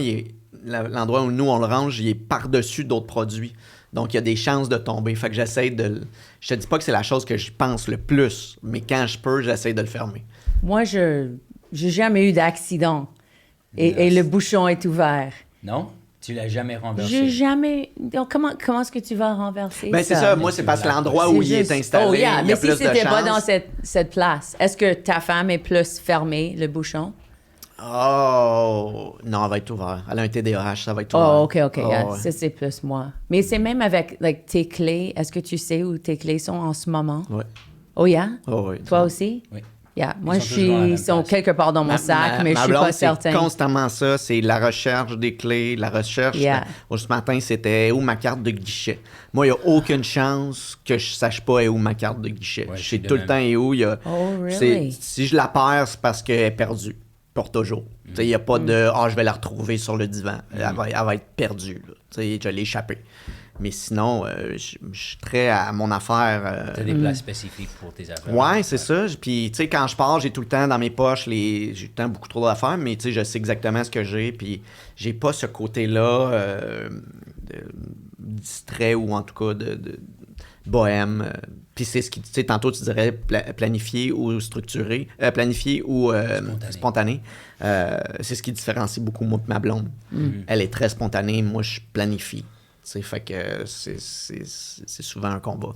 l'endroit où nous, on le range, il est par-dessus d'autres produits. Donc, il y a des chances de tomber. Fait que j'essaie de... Je te dis pas que c'est la chose que je pense le plus, mais quand je peux, j'essaie de le fermer. Moi, j'ai jamais eu d'accident. Et le bouchon est ouvert. Non? Tu l'as jamais renversé? J'ai jamais... Donc, comment est-ce que tu vas renverser Ben, c'est ça. Moi, c'est parce que l'endroit où il est installé, Oh, yeah. il y a Mais plus si de c'était pas chances. dans cette place, est-ce que ta femme est plus fermée, le bouchon? Oh! Non, elle va être ouverte. Elle a un TDAH, ça va être ouvert. Oh, OK. Oh, Yeah. ouais. Ça, c'est plus moi. Mais c'est même avec tes clés. Est-ce que tu sais où tes clés sont en ce moment? Ouais. Oh, yeah? Oh, ouais. Toi aussi? Oui. Yeah. Moi, Ils sont toujours dans la même ils sont place. quelque part dans mon sac, mais je ma suis blonde, pas certaine. C'est constamment ça. C'est la recherche des clés, la recherche. Yeah. Ce matin, c'était où ma carte de guichet. Moi, il n'y a aucune chance que je sache pas où ma carte de guichet. Ouais, je je sais suis tout de le temps où. Il y a, Oh, really? si je la perds, c'est parce qu'elle est perdue. Pour toujours. Il n'y a pas de « Ah, je vais la retrouver sur le divan. Elle va être perdue. » Je l'ai échappée. Mais sinon, je suis très à mon affaire. Tu as des places spécifiques pour tes affaires. Ouais, c'est ça. Puis, tu sais, quand je pars, j'ai tout le temps dans mes poches, j'ai tout le temps beaucoup trop d'affaires, mais tu sais, je sais exactement ce que j'ai. Puis, j'ai pas ce côté-là de distrait ou en tout cas de bohème. Puis, c'est ce qui, tu sais, tantôt, tu dirais planifié ou structuré, planifié ou spontané. C'est ce qui différencie beaucoup moi et ma blonde. Elle est très spontanée, moi, je planifie. T'sais, fait que c'est souvent un combat.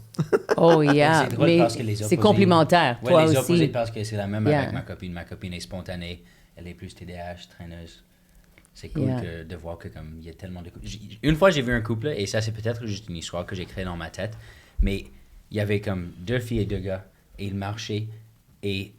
Oh, yeah. C'est drôle Mais parce que les c'est opposés- complémentaire. Ouais, Toi les aussi. opposés parce que c'est la même Yeah. avec ma copine. Ma copine est spontanée, elle est plus TDAH, traîneuse. C'est cool Yeah. de voir que comme il y a tellement de une fois j'ai vu un couple et ça c'est peut-être juste une histoire que j'ai créée dans ma tête, mais il y avait comme 2 filles et 2 gars et ils marchaient et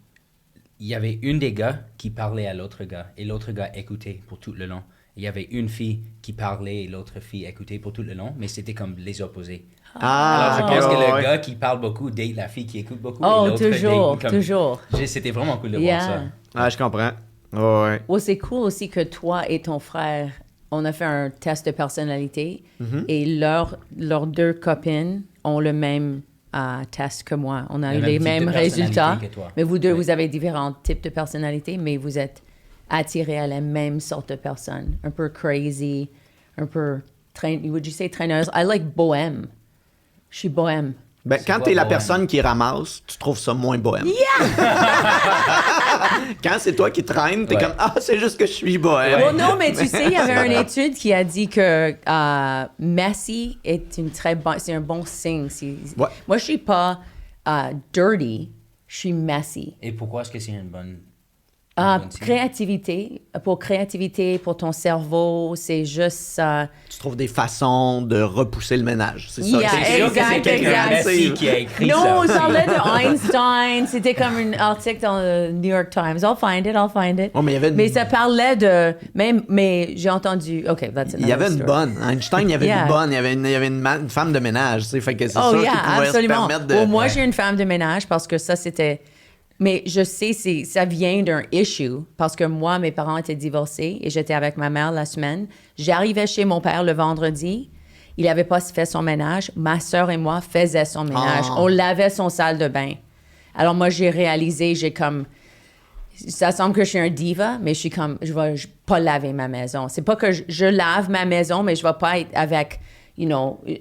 il y avait une des gars qui parlait à l'autre gars et l'autre gars écoutait pour tout le long. Il y avait une fille qui parlait et l'autre fille écoutait pour tout le long, mais c'était comme les opposés. Alors, je pense que le gars qui parle beaucoup date la fille qui écoute beaucoup. Oh, et l'autre toujours, date comme... toujours. C'était vraiment cool de Yeah. voir ça. Ah, je comprends. Ouais. Oh, c'est cool aussi que toi et ton frère, on a fait un test de personnalité et leurs 2 copines ont le même test que moi. On a Le eu même les type de mêmes personnalité résultats. que toi. Mais vous deux, Oui. vous avez différents types de personnalités, mais vous êtes attirés à la même sorte de personne. Un peu crazy, un peu... would you say traîneuse? I like bohème. Je suis bohème. Ben, C'est quand quoi, t'es la bohème? personne qui ramasse, tu trouves ça moins bohème. Quand c'est toi qui traînes, t'es Ouais. comme « Ah, c'est juste que je suis bohème. Oh non, mais tu sais, il y avait une étude qui a dit que messy est c'est un bon signe. Ouais. Moi, je suis pas dirty, je suis messy. Et pourquoi est-ce que c'est une bonne... Créativité, pour ton cerveau, c'est juste... Tu trouves des façons de repousser le ménage. C'est ça. Yeah, C'est sûr que c'est exact, quelqu'un exact. d'actif. qui a écrit Non, ça. on parlait de Einstein. C'était comme un article dans le New York Times. I'll find it. Oh, mais il y avait une- Mais ça parlait de... Mais j'ai entendu... OK, that's Il y avait another une story. bonne. Einstein, il y avait Yeah. une bonne. Il y avait une femme de ménage. Tu sais, fait que c'est Oh, sûr yeah, qu'il pouvait absolument. se permettre de... Well, moi, Ouais. j'ai une femme de ménage parce que ça, c'était... Mais je sais, ça vient d'un issue parce que moi, mes parents étaient divorcés et j'étais avec ma mère la semaine. J'arrivais chez mon père le vendredi. Il n'avait pas fait son ménage. Ma sœur et moi faisaient son ménage. Oh. On lavait son salle de bain. Alors moi, j'ai réalisé, ça semble que je suis un diva, mais je suis comme, je vais pas laver ma maison. C'est pas que je lave ma maison, mais je vais pas être avec,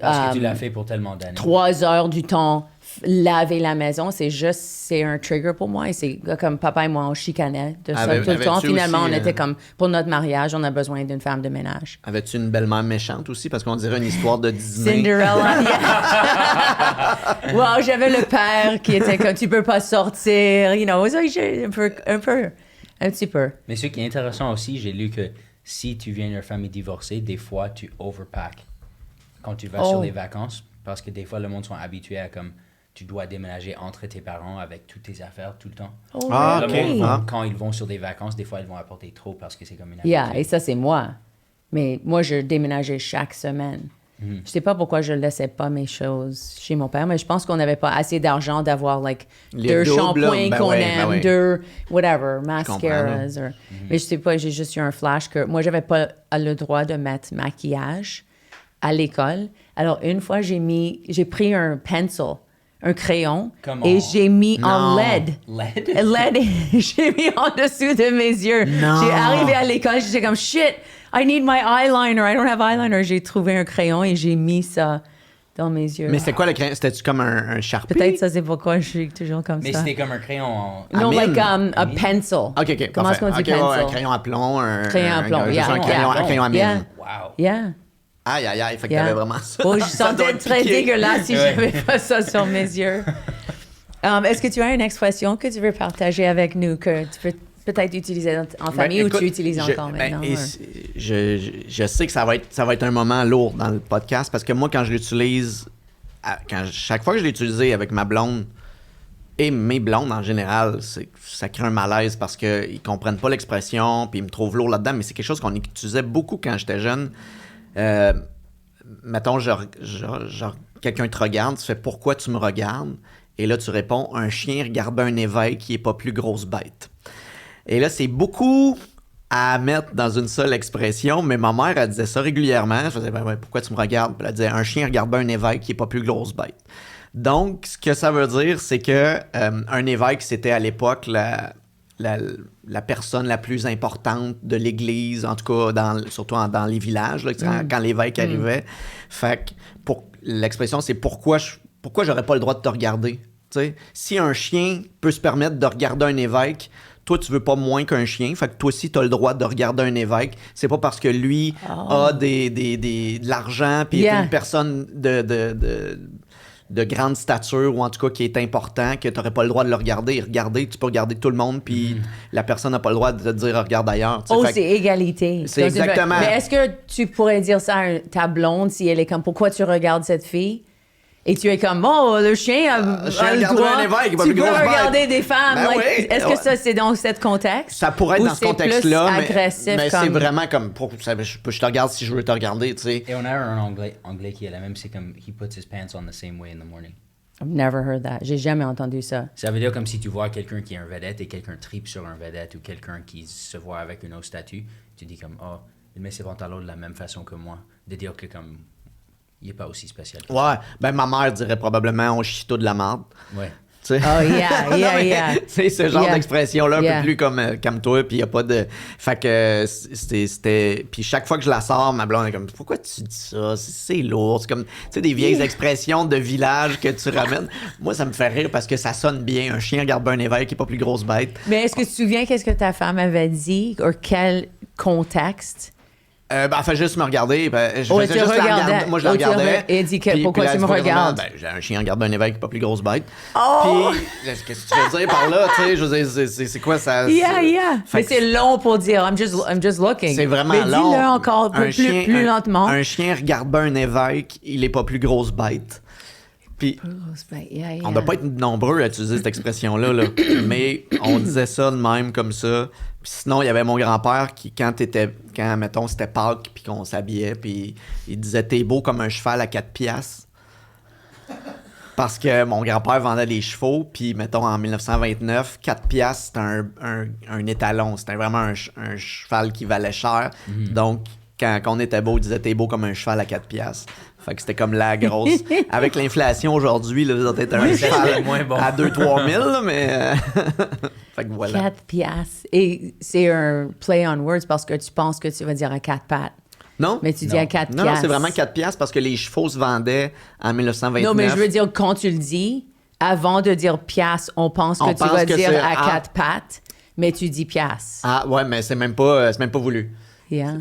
Parce que tu l'as fait pour tellement d'années. 3 heures du temps laver la maison. C'est un trigger pour moi. Et c'est comme papa et moi, on chicanait de ça tout le temps. Avais-tu Finalement, aussi, on était comme, pour notre mariage, on a besoin d'une femme de ménage. Avais-tu une belle-mère méchante aussi? Parce qu'on dirait une histoire de Disney. Cinderella. Yeah. Wow, j'avais le père qui était comme, tu peux pas sortir. Un petit peu. Mais ce qui est intéressant aussi, j'ai lu que si tu viens d'une famille divorcée, des fois, tu overpack quand tu vas sur les vacances. Parce que des fois, le monde sont habitués à comme, tu dois déménager entre tes parents avec toutes tes affaires tout le temps. Oh, Ah, Le ok. monde, Ah. quand ils vont sur des vacances, des fois, ils vont apporter trop parce que c'est comme une Yeah, habitude. et ça, c'est moi. Mais moi, je déménageais chaque semaine. Je sais pas pourquoi je laissais pas mes choses chez mon père, mais je pense qu'on n'avait pas assez d'argent d'avoir, Les 2 doubles, shampoings ben qu'on ouais, aime, ben ouais. 2, whatever, comprends, mascaras. Mais je sais pas, j'ai juste eu un flash que moi, j'avais pas le droit de mettre maquillage à l'école. Alors, une fois, j'ai pris un pencil, un crayon Comment? et j'ai mis en Non. LED. LED? LED, j'ai mis en dessous de mes yeux. Non. J'ai arrivé à l'école, j'étais comme shit, I need my eyeliner, I don't have eyeliner. J'ai trouvé un crayon et j'ai mis ça dans mes yeux. Mais c'était quoi le crayon? C'était-tu comme un Sharpie? Peut-être ça c'est pourquoi je suis toujours comme Mais ça. c'était comme un crayon en... Non, mine. like a mine? pencil. OK, Comment est-ce qu'on dit parfait. OK, ouais, pencil? un crayon à plomb. Crayon à plomb, juste yeah, un crayon à mine. yeah. Wow. Yeah. Aïe, aïe, aïe. Fait que Yeah. t'avais vraiment ça. Oh, je Ça doit sentais te très piquer. dégueulasse si Ouais. j'avais pas ça sur mes yeux. Est-ce que tu as une expression que tu veux partager avec nous que tu peux peut-être utiliser en famille Ben, ou écoute, tu utilises encore maintenant? Je sais que ça va être un moment lourd dans le podcast parce que moi, quand je l'utilise, chaque fois que je l'ai utilisé avec ma blonde et mes blondes en général, ça crée un malaise parce qu'ils comprennent pas l'expression puis ils me trouvent lourd là-dedans, mais c'est quelque chose qu'on utilisait beaucoup quand j'étais jeune. Mettons, quelqu'un te regarde, tu fais « Pourquoi tu me regardes? » Et là, tu réponds « Un chien regarde un évêque qui est pas plus grosse bête. » Et là, c'est beaucoup à mettre dans une seule expression, mais ma mère, elle disait ça régulièrement. Je faisais, ouais, pourquoi tu me regardes? Puis elle disait, un chien regarde bien un évêque qui est pas plus grosse bête. Donc, ce que ça veut dire, c'est que un évêque, c'était à l'époque la personne la plus importante de l'Église, en tout cas, surtout dans les villages, là, quand l'évêque arrivait. Fait que l'expression, c'est pourquoi j'aurais pas le droit de te regarder? T'sais, si un chien peut se permettre de regarder un évêque, toi, tu veux pas moins qu'un chien, fait que toi aussi, tu as le droit de regarder un évêque. C'est pas parce que lui a de l'argent puis est une personne de grande stature ou en tout cas qui est important que tu n'aurais pas le droit de le regarder. Regarder, tu peux regarder tout le monde puis la personne n'a pas le droit de te dire regarde ailleurs. Oh, c'est égalité. C'est exactement. Mais est-ce que tu pourrais dire ça à ta blonde si elle est comme pourquoi tu regardes cette fille? Et tu es comme, oh, le chien a le droit. Un évêque, il va tu plus peux grosse regarder bête. des femmes. Ben like, oui, est-ce que ça, c'est dans ce contexte? Ça pourrait être Ou dans ce c'est contexte-là, plus mais agressif c'est comme... vraiment comme, je te regarde si je veux te regarder, tu sais. Et on a un anglais qui est la même, c'est comme, he puts his pants on the same way in the morning. I've never heard that. J'ai jamais entendu ça. Ça veut dire comme si tu vois quelqu'un qui est un vedette et quelqu'un tripe sur un vedette ou quelqu'un qui se voit avec une autre statue, tu dis comme, oh, il met ses pantalons de la même façon que moi. De dire que comme, il est pas aussi spécial. Ouais, ben ma mère dirait probablement on chie tout de la marde. Ouais. Tu sais. Oh, yeah, Non, yeah, mais, yeah. C'est ce genre Yeah. d'expression-là, un Yeah. peu plus comme toi, puis il n'y a pas de. Fait que c'était. Puis chaque fois que je la sors, ma blonde est comme, pourquoi tu dis ça? C'est lourd. C'est comme, tu sais, des vieilles expressions de village que tu ramènes. Moi, ça me fait rire parce que ça sonne bien. Un chien regarde bien un évêque qui n'est pas plus grosse bête. Mais est-ce que tu te souviens qu'est-ce que ta femme avait dit? Ou quel contexte? Ben, elle fait juste me regarder. Ben, je Oh, faisais tu juste la regardais. regarder. Moi, je la Oh, tu regardais. et elle dit que, Puis- pourquoi puis tu elle me dit pas regardes? Ben, j'ai un chien regarde un évêque qui n'est pas plus grosse bête. Oh! Puis, qu'est-ce que tu veux dire par là? Tu sais, je veux dire, c'est quoi ça? Yeah, yeah. Fait Mais que c'est long pour dire I'm just looking. C'est vraiment Mais long. dis-le encore plus lentement. Un chien regarde bien un évêque, il est pas plus grosse bête. Puis, Yeah, yeah. on ne doit pas être nombreux à utiliser cette expression-là, là. Mais on disait ça de même, comme ça. Puis sinon, il y avait mon grand-père qui, quand, mettons, c'était Pâques, puis qu'on s'habillait, puis il disait « T'es beau comme un cheval à 4 piastres. » Parce que mon grand-père vendait des chevaux, puis, mettons, en 1929, 4 piastres, c'était un étalon. C'était vraiment un cheval qui valait cher. Donc, quand on était beau, il disait « T'es beau comme un cheval à 4 piastres. » Fait que c'était comme la grosse... Avec l'inflation aujourd'hui, là, ça doit être un cheval moins bon. à 2-3 000, là, mais... fait que voilà. 4 piastres. Et c'est un play on words parce que tu penses que tu vas dire à 4 pattes. Non? Mais tu dis à 4 Non, piastres. c'est vraiment 4 piastres parce que les chevaux se vendaient en 1929. Non, mais je veux dire, quand tu le dis, avant de dire piastres, on pense que On tu pense vas que dire c'est- à 4 pattes, mais tu dis piastres. Ah, ouais, mais c'est même pas voulu. Yeah.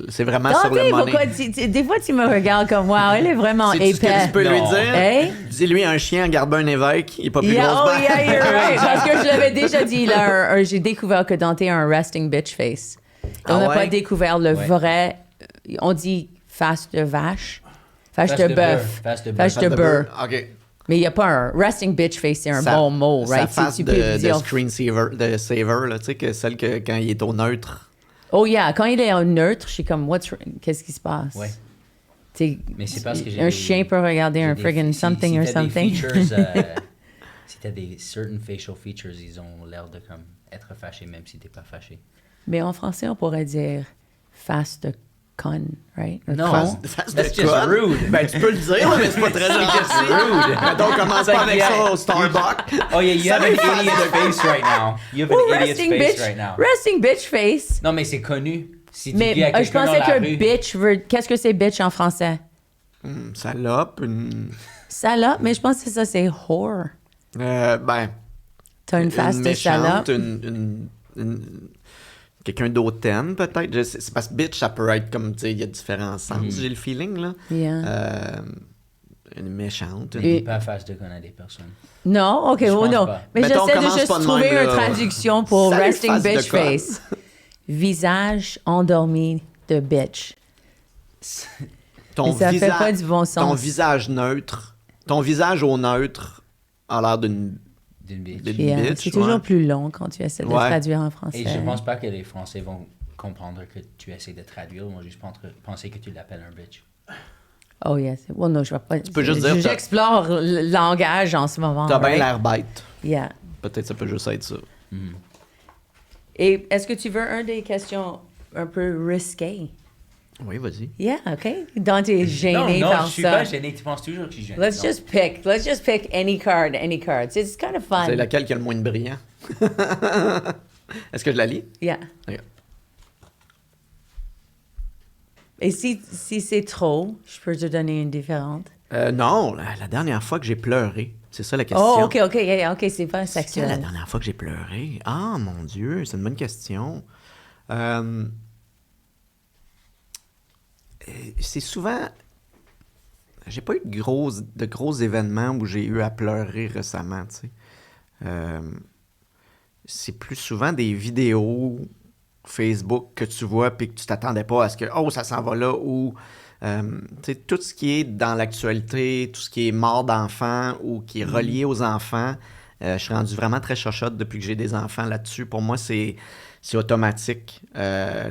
C'est vraiment Non, sur le money. pourquoi des fois, tu me regardes comme, wow, elle est vraiment Sais-tu ce que épais. tu peux lui Non. dire? Hey? Dis-lui, un chien regarde un évêque, il est pas plus Yeah, grosse oh bête. yeah, you're right. Parce que je l'avais déjà dit, là, j'ai découvert que Dante a un resting bitch face. Et Ah on n'a ouais? pas découvert le Ouais. vrai, on dit face de vache, face Face de de bœuf, beurre, face de face beurre. de beurre. OK. Mais il n'y a pas un resting bitch face, c'est un Sa- bon mot, sa right? face Tu de, peux dire, screensaver, de saver, là, tu sais, que celle que quand il est au neutre. oh yeah, quand il est en neutre, je suis comme, qu'est-ce qui se passe? Ouais. T'sais, Mais c'est parce que j'ai un des- chien peut regarder j'ai un des- friggin' si- something or si t'as des something. features, si t'as des certain facial features, ils ont l'air de être fâchés même si t'es pas fâché. Mais en français, on pourrait dire face de conne, right? Un Non, con. Face that's de just conne. rude. Ben, tu peux le dire, là, mais c'est pas très gentil. rude. Mettons, commence pas avec ça au Starbucks. Oh yeah, you have an idiot's face right now. You have an Oh, idiot's face right now. resting bitch face. Non, mais c'est connu. Si tu Mais dis à je quelqu'un dans pensais la que rue... bitch veut... Qu'est-ce que c'est bitch en français? Salope, une... Salope, mais je pense que ça, c'est whore. Ben... T'as une face de méchante, salope. quelqu'un d'autaine, peut-être. C'est parce que bitch, ça peut être comme, tu sais, il y a différents sens, j'ai le feeling, là. Yeah. Une méchante. Ne dis pas face de conne à des personnes. Non? OK, Je oh pense non. pas. Mais Mettons, j'essaie de commence juste pas de trouver même, une là. traduction pour Salut, resting face de bitch conne. face. Visage endormi de bitch. Ton Et ça fait pas du bon sens. Ton visage neutre, ton visage au neutre a l'air d'une D'une bitch. Yeah, bitch. c'est toujours ouais. plus long quand tu essaies de Ouais. traduire en français. Et je pense pas que les Français vont comprendre que tu essaies de traduire. Moi, juste penser que tu l'appelles un bitch. Oh yes. Well, non, je vais pas... peux juste dire, J'explore le langage en ce moment. T'as bien right? l'air bête. Yeah. Peut-être ça peut juste être ça. Et est-ce que tu veux une des questions un peu risquées? Oui, vas-y. Yeah, OK. Dante est gêné non, par je suis ça. pas gêné. Tu penses toujours que je suis gêné. Let's Non. just pick any card, any cards. It's kind of fun. C'est laquelle qui a le moins de brillant? Est-ce que je la lis? Yeah. Ok. Et si c'est trop, je peux te donner une différente. Non, la dernière fois que j'ai pleuré, c'est ça la question. Oh, OK, yeah, OK, c'est pas C'est quand la sexuel. dernière fois que j'ai pleuré? Ah, mon Dieu, c'est une bonne question. C'est souvent... J'ai pas eu de gros événements où j'ai eu à pleurer récemment, tu sais. C'est plus souvent des vidéos Facebook que tu vois puis que tu t'attendais pas à ce que « Oh, ça s'en va là » ou... tu sais, tout ce qui est dans l'actualité, tout ce qui est mort d'enfants ou qui est relié aux enfants, je suis rendu vraiment très chochotte depuis que j'ai des enfants là-dessus. Pour moi, c'est automatique. Tu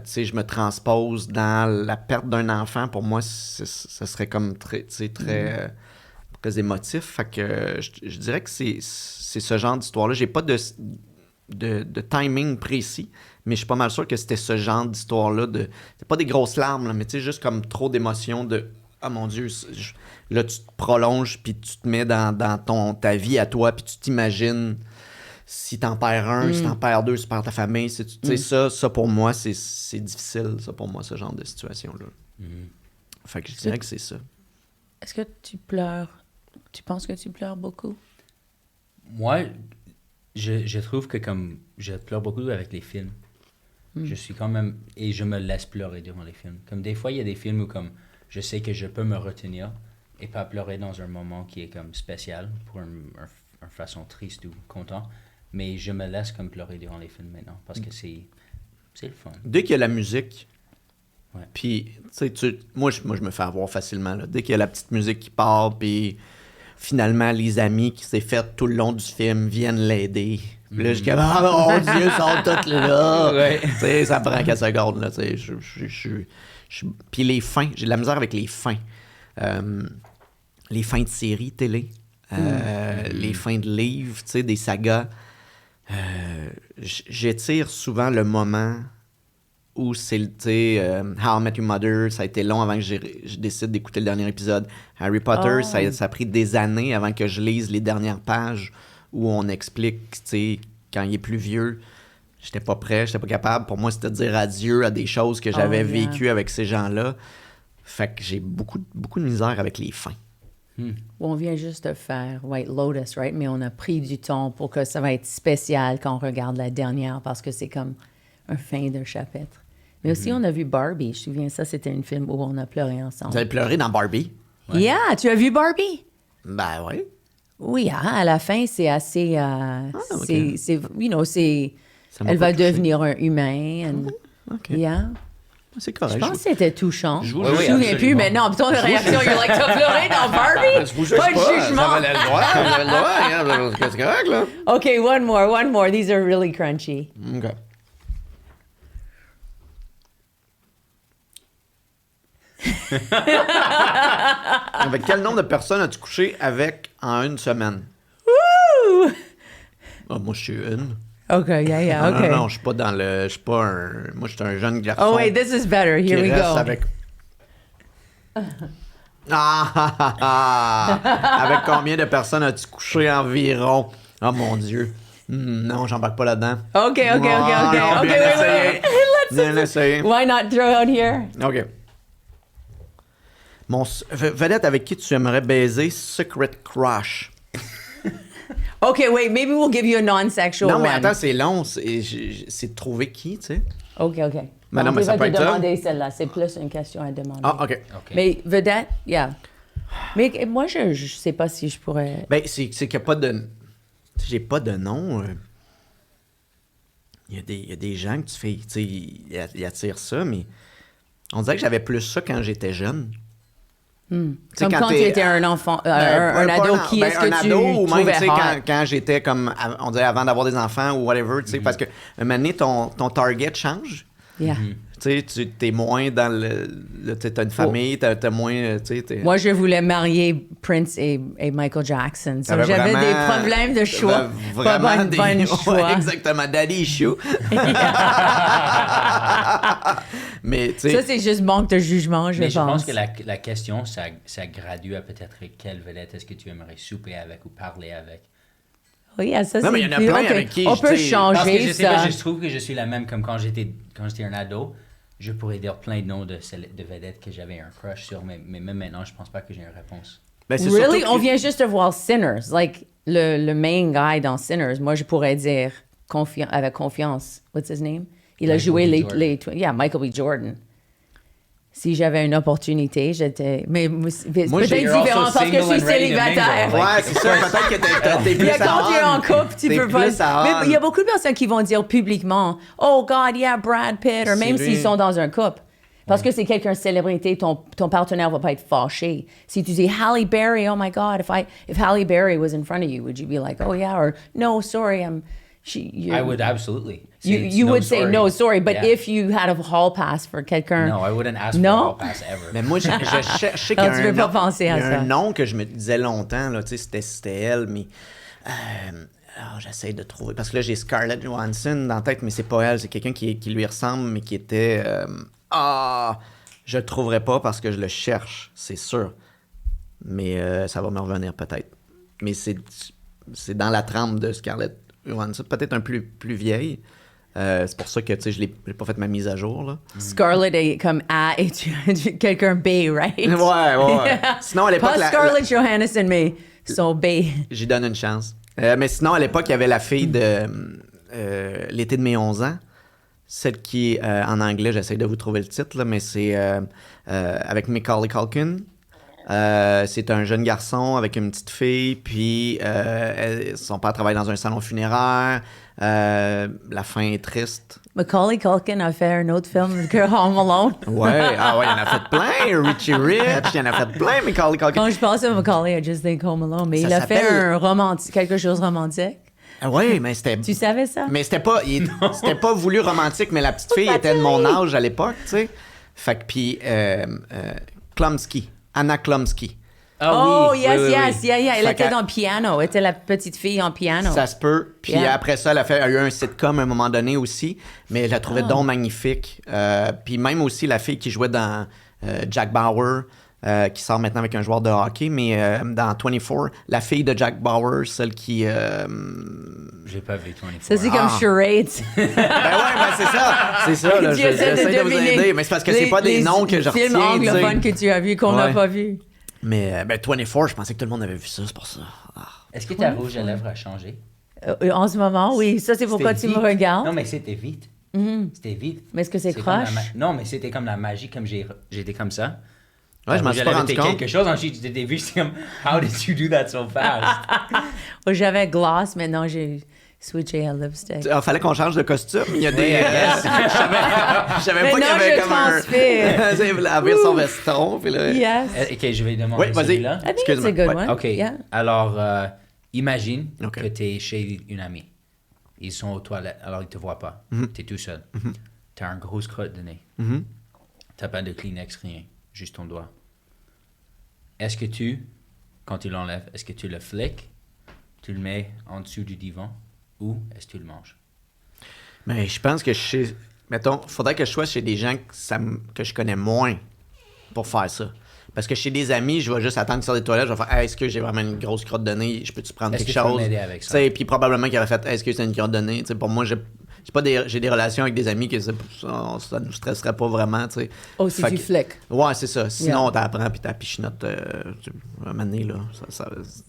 sais, je me transpose dans la perte d'un enfant. Pour moi, ce serait comme très émotif. Fait que je dirais que c'est ce genre d'histoire-là. J'ai pas de timing précis, mais je suis pas mal sûr que c'était ce genre d'histoire-là. C'est pas des grosses larmes, là, mais tu sais, juste comme trop d'émotions de « Ah mon Dieu! » Là, tu te prolonges, puis tu te mets dans ta vie à toi, puis tu t'imagines si t'en perds un, si t'en perds deux, si tu perds ta famille. Tu sais, ça, pour moi, c'est difficile, ça, pour moi, ce genre de situation-là. Fait que je dirais que c'est ça. Est-ce que tu pleures? Tu penses que tu pleures beaucoup? Moi, je trouve que comme je pleure beaucoup avec les films. Je suis quand même... Et je me laisse pleurer devant les films. Comme des fois, il y a des films où comme je sais que je peux me retenir et pas pleurer dans un moment qui est comme spécial pour une façon triste ou content. Mais je me laisse comme pleurer devant les films maintenant parce que c'est le fun. Dès qu'il y a la musique, Ouais. puis tu sais, moi, je me fais avoir facilement. Là. Dès qu'il y a la petite musique qui part, puis finalement, les amis qui s'est fait tout le long du film viennent l'aider. Puis là, je suis comme, ah mon Dieu, ils sont tous là. Ouais. Tu sais, ça prend quelques secondes, là. Tu sais, puis les fins, j'ai de la misère avec les fins. Les fins de séries télé, les fins de livres, tu sais, des sagas. J'étire souvent le moment où c'est, tu sais, How I Met Your Mother, ça a été long avant que je décide d'écouter le dernier épisode. Harry Potter, ça a pris des années avant que je lise les dernières pages où on explique, tu sais, quand il est plus vieux, j'étais pas prêt, j'étais pas capable. Pour moi, c'était de dire adieu à des choses que j'avais vécues avec ces gens-là. Fait que j'ai beaucoup de misère avec les fins. On vient juste de faire White Lotus, right? Mais on a pris du temps pour que ça va être spécial quand on regarde la dernière parce que c'est comme un fin d'un chapitre. Mais aussi, on a vu Barbie. Je me souviens, ça, c'était un film où on a pleuré ensemble. Vous avez pleuré dans Barbie? Ouais. Yeah! Tu as vu Barbie? Ben oui. Oui, à la fin, c'est assez... ok. c'est, you know, c'est... Ça m'a Elle pas va touché. devenir un humain. And, OK. yeah. C'est Je correct. pense que c'était touchant. Je vous- me Oui, souviens absolument. plus, mais non, ton réaction, you're like, t'as pleuré dans Barbie? Je vous juge pas de jugement. Ça valait le droit, ça valait le droit. Hein, c'est correct, là. OK, one more. These are really crunchy. OK. Avec quel nombre de personnes as-tu couché avec en une semaine? Woo! Ah, moi, je suis une. OK, yeah, OK. Non, je suis pas dans le... Je suis pas un... Moi, je suis un jeune garçon Oh, wait, this is better. qui Here we reste go. avec Avec combien de personnes as-tu couché environ? Oh mon Dieu. Non, j'embarque pas là-dedans. OK. Bien essayé. Let's Bien essayé. Why not throw out here? OK. Vedette avec qui tu aimerais baiser, Secret Crush. OK, wait, maybe we'll give you a non-sexual Non, mais one. attends, c'est long. C'est de trouver qui, tu sais. OK. Mais non, mais ça peut être ça. demander celle-là. C'est plus une question à demander. Ah, OK. Mais vedette, yeah. Mais moi, je sais pas si je pourrais... Ben, c'est qu'il n'y a pas de... J'ai pas de nom. Il y a des gens que tu fais... Tu sais, ils attirent ça, mais... On dirait que j'avais plus ça quand j'étais jeune. Comme quand tu étais un enfant, un ado, qui est-ce que un tu ado, ou même, trouvais tu sais, hot? quand j'étais comme... On dirait avant d'avoir des enfants ou whatever, tu sais, parce que un moment donné, ton target change. Yeah. Tu sais, t'es moins dans t'as une famille, t'as moins, tu sais... Moi, je voulais marier Prince et Michael Jackson. So, T'avais j'avais vraiment- des problèmes de choix. Pas Vraiment bonne choix. Ouais, exactement, daddy issue. Mais, tu sais... Ça, c'est juste manque de jugement, Mais je pense pense. que la question, ça gradue à peut-être quelle vedette est-ce que tu aimerais souper avec ou parler avec. Oui, ça, Non, c'est mais il y en a plus- plein OK. avec qui On je peut dis- changer Parce que je sais ça. pas, je trouve que je suis la même comme quand j'étais un ado. Je pourrais dire plein de noms de vedettes que j'avais un crush sur, mais même maintenant, je pense pas que j'ai une réponse. Ben, c'est Really? surtout On que- vient juste de voir Sinners. Like, le main guy dans Sinners, moi, je pourrais dire avec confiance. What's his name? Il a Michael joué B. les Jordan. Yeah, Michael B. Jordan. Si j'avais une opportunité, j'étais... Mais peut-être j'ai- You're différent also parce que je suis single and ready to célibataire. mingle. Ouais, c'est ça, peut-être que t'es Il y plus a quand tu es en couple, tu T'es peux pas... plus à Mais on. il y a beaucoup de personnes qui vont dire publiquement « Oh God, yeah, Brad Pitt », ou même C'est s'ils vrai. sont dans un couple. Parce que c'est quelqu'un de célébrité, ton partenaire va pas être fâché. Si tu dis Halle Berry, oh my God, if Halle Berry was in front of you, would you be like, oh yeah, or no, sorry, I would absolutely. You would say no, sorry, but Yeah. if you had a hall pass for quelqu'un, No, I wouldn't ask No. for a hall pass ever. Mais moi, je sais qu'il y Non, a tu veux un pas nom, penser à il y a ça. un nom que je me disais longtemps, là, tu sais, c'était elle, mais... j'essaie de trouver... Parce que là, j'ai Scarlett Johansson dans la tête, mais c'est pas elle, c'est quelqu'un qui lui ressemble, mais qui était... je le trouverai pas parce que je le cherche, c'est sûr. Mais ça va me revenir peut-être. Mais c'est dans la trempe de Scarlett Johansson, peut-être un plus vieille. C'est pour ça que, tu sais, j'ai pas fait ma mise à jour, là. Scarlett est comme A et quelqu'un B, right? Ouais. Sinon, à l'époque... Pas Scarlett Johansson, mais son B. J'y donne une chance. Mais sinon, à l'époque, il y avait la fille de L'été de mes 11 ans. Celle qui, en anglais, j'essaie de vous trouver le titre, là, mais c'est avec Macaulay Culkin. C'est un jeune garçon avec une petite fille, puis son père travaille dans un salon funéraire. La fin est triste. Macaulay Culkin a fait un autre film que Home Alone. Ouais, il en a fait plein. Richie Rich, il en a fait plein, Macaulay Culkin. Quand je pense à Macaulay, I just think Home Alone. Mais Ça il a fait s'appelle- quelque chose de romantique. Ouais, mais c'était... Tu savais ça? Mais c'était pas voulu romantique, mais la petite fille était de mon âge à l'époque, tu sais. Fait que, puis, Klumsky, Anna Klumsky. Oh, oui, yes, oui, oui, yes, oui. yeah, yeah. Elle Fait était qu'elle- dans le piano. Elle était la petite fille en piano. Ça se peut. Puis Yeah. après ça, elle a eu un sitcom à un moment donné aussi, mais je la trouvais donc magnifique. Puis même aussi la fille qui jouait dans Jack Bauer, qui sort maintenant avec un joueur de hockey, mais dans 24, la fille de Jack Bauer, celle qui... J'ai pas vu 24. Ça, c'est comme charades. Ben ouais, c'est ça. C'est ça, là. Tu essaies J'essaie de vous deviner aider, mais c'est parce que c'est pas des les noms que je films retiens, tu sais. anglophones que tu as vus qu'on n'a Ouais. pas vus. Mais 24, je pensais que tout le monde avait vu ça, c'est pour ça. Ah. Est-ce que ta rouge à lèvres a changé? En ce moment, oui. Ça, c'est pourquoi tu C'était me vite. regardes. Non, mais c'était vite. C'était vite. Mais est-ce que c'est comme la croche? Non, mais c'était comme la magie, comme j'étais comme ça. Ouais, je m'en Rouge suis à pas lèvres rendu était compte. quelque chose, ensuite j'étais vu, j'étais comme, how did you do that so fast? Oh, j'avais gloss, maintenant j'ai switché à lipstick. Il fallait qu'on change de costume. Il y a des. yes. Je savais pas qu'il y Maintenant, avait je comme un. transfère. Il voulait avoir son veston. Puis là... Yes. Ok, je vais demander Oui, vas-y. celui-là. I think it's Excuse-moi. a good Ouais. one. Ok, Yeah. alors imagine Ok. que tu es chez une amie. Ils sont aux toilettes, alors ils te voient pas. Tu es tout seul. Tu as un gros crotte de nez. Tu pas de Kleenex, rien. Juste ton doigt. Est-ce que quand tu l'enlèves, est-ce que tu le fliques, tu le mets en dessous du divan ou est-ce que tu le manges? Mais je pense que mettons, faudrait que je sois chez des gens que je connais moins pour faire ça. Parce que chez des amis, je vais juste attendre qu'ils sortent des toilettes, je vais faire hey, est-ce que j'ai vraiment une grosse crotte de nez, je peux-tu prendre Est-ce quelque que tu peux chose? m'aider avec ça? T'sais, puis probablement qu'il aurait fait est-ce que c'est une crotte de nez? T'sais, pour moi, j'ai des relations avec des amis que ça nous stresserait pas vraiment. T'sais. Oh, c'est Fait du que- flic. Ouais, c'est ça. Sinon, Yeah. t'apprends puis ta pichinote, un moment donné, là.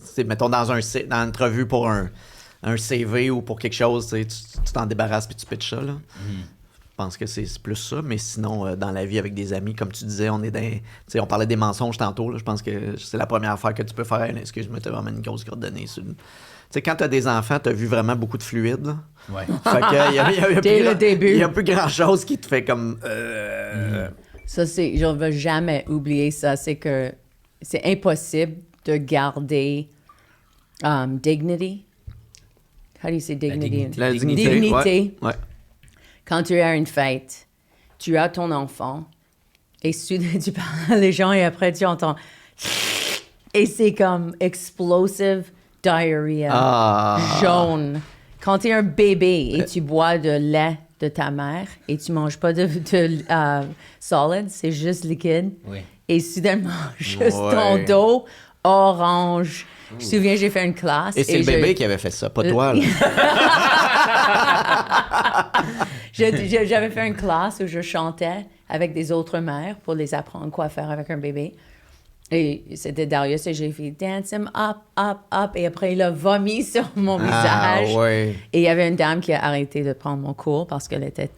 C'est, mettons, dans une entrevue pour un CV ou pour quelque chose, tu t'en débarrasses puis tu pitches ça, là. Je pense que c'est plus ça, mais sinon, dans la vie avec des amis, comme tu disais, on parlait des mensonges tantôt, là, je pense que c'est la première affaire que tu peux faire. Hey, excuse-moi, t'as vraiment une grosse crotte de nez. Tu sais, quand t'as des enfants, t'as vu vraiment beaucoup de fluide, là. Ouais. Fait que, y a Dès le début. Il y a plus grand-chose qui te fait comme... Ça, je ne vais jamais oublier ça. C'est que c'est impossible de garder dignity. How do you say dignity? dignité. La dignité. Dignité. Ouais. Quand tu es à une fête, tu as ton enfant et soudain tu parles à les gens et après tu entends et c'est comme explosive diarrhea jaune. Quand tu es un bébé et tu bois de lait de ta mère et tu manges pas de solide, c'est juste liquide. Oui. Et soudainement, juste Ouais. ton dos orange. Je me souviens, j'ai fait une classe. Et c'est le bébé qui avait fait ça, pas toi, là. J'avais fait une classe où je chantais avec des autres mères pour les apprendre quoi faire avec un bébé. Et c'était Darius et j'ai fait « Dance him up, up, up ». Et après, il a vomi sur mon visage. ouais. Et il y avait une dame qui a arrêté de prendre mon cours parce qu'elle était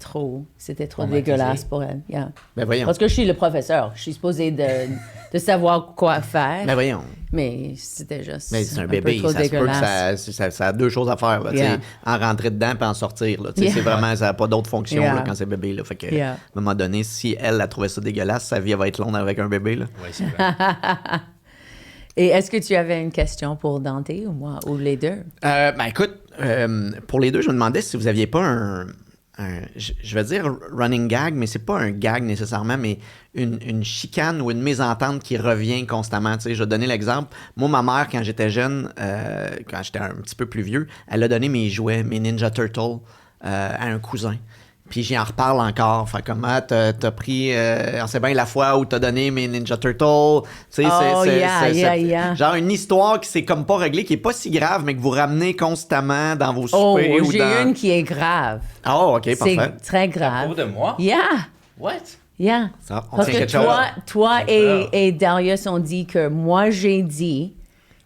c'était trop Traumatisée. dégueulasse pour elle. Yeah. Ben voyons. Parce que je suis le professeur. Je suis supposée de savoir quoi faire. Ben voyons. Mais c'était juste Mais c'est un peu bébé, trop ça se peut que dégueulasse. ça a deux choses à faire. Là, tu sais, Yeah. en rentrer dedans puis en sortir. Là, tu sais, Yeah. c'est vraiment, ça n'a pas d'autre fonction Yeah. là, quand c'est bébé. Là, fait que, Yeah. à un moment donné, si elle a trouvé ça dégueulasse, sa vie elle va être longue avec un bébé. Là. Ouais, c'est vrai. Et est-ce que tu avais une question pour Dante ou moi, ou les deux? Ben écoute, pour les deux, je me demandais si vous aviez pas je vais dire running gag, mais c'est pas un gag nécessairement, mais une chicane ou une mésentente qui revient constamment. Tu sais, je vais donner l'exemple. Moi, ma mère, quand j'étais jeune, quand j'étais un petit peu plus vieux, elle a donné mes jouets, mes Ninja Turtles, à un cousin. Puis j'y en reparle encore. Fait comment t'as pris, on sait bien la fois où t'as donné mes Ninja Turtles. Tu sais, Oh, yeah. genre une histoire qui s'est comme pas réglée, qui est pas si grave, mais que vous ramenez constamment dans vos Oh, soupers ou j'ai dans... une qui est grave. Oh, ok, parfait. C'est très À grave. propos de moi? Yeah, What? yeah. Ça, on Parce tient que quelque chose. toi D'accord. et Darius ont dit que moi, j'ai dit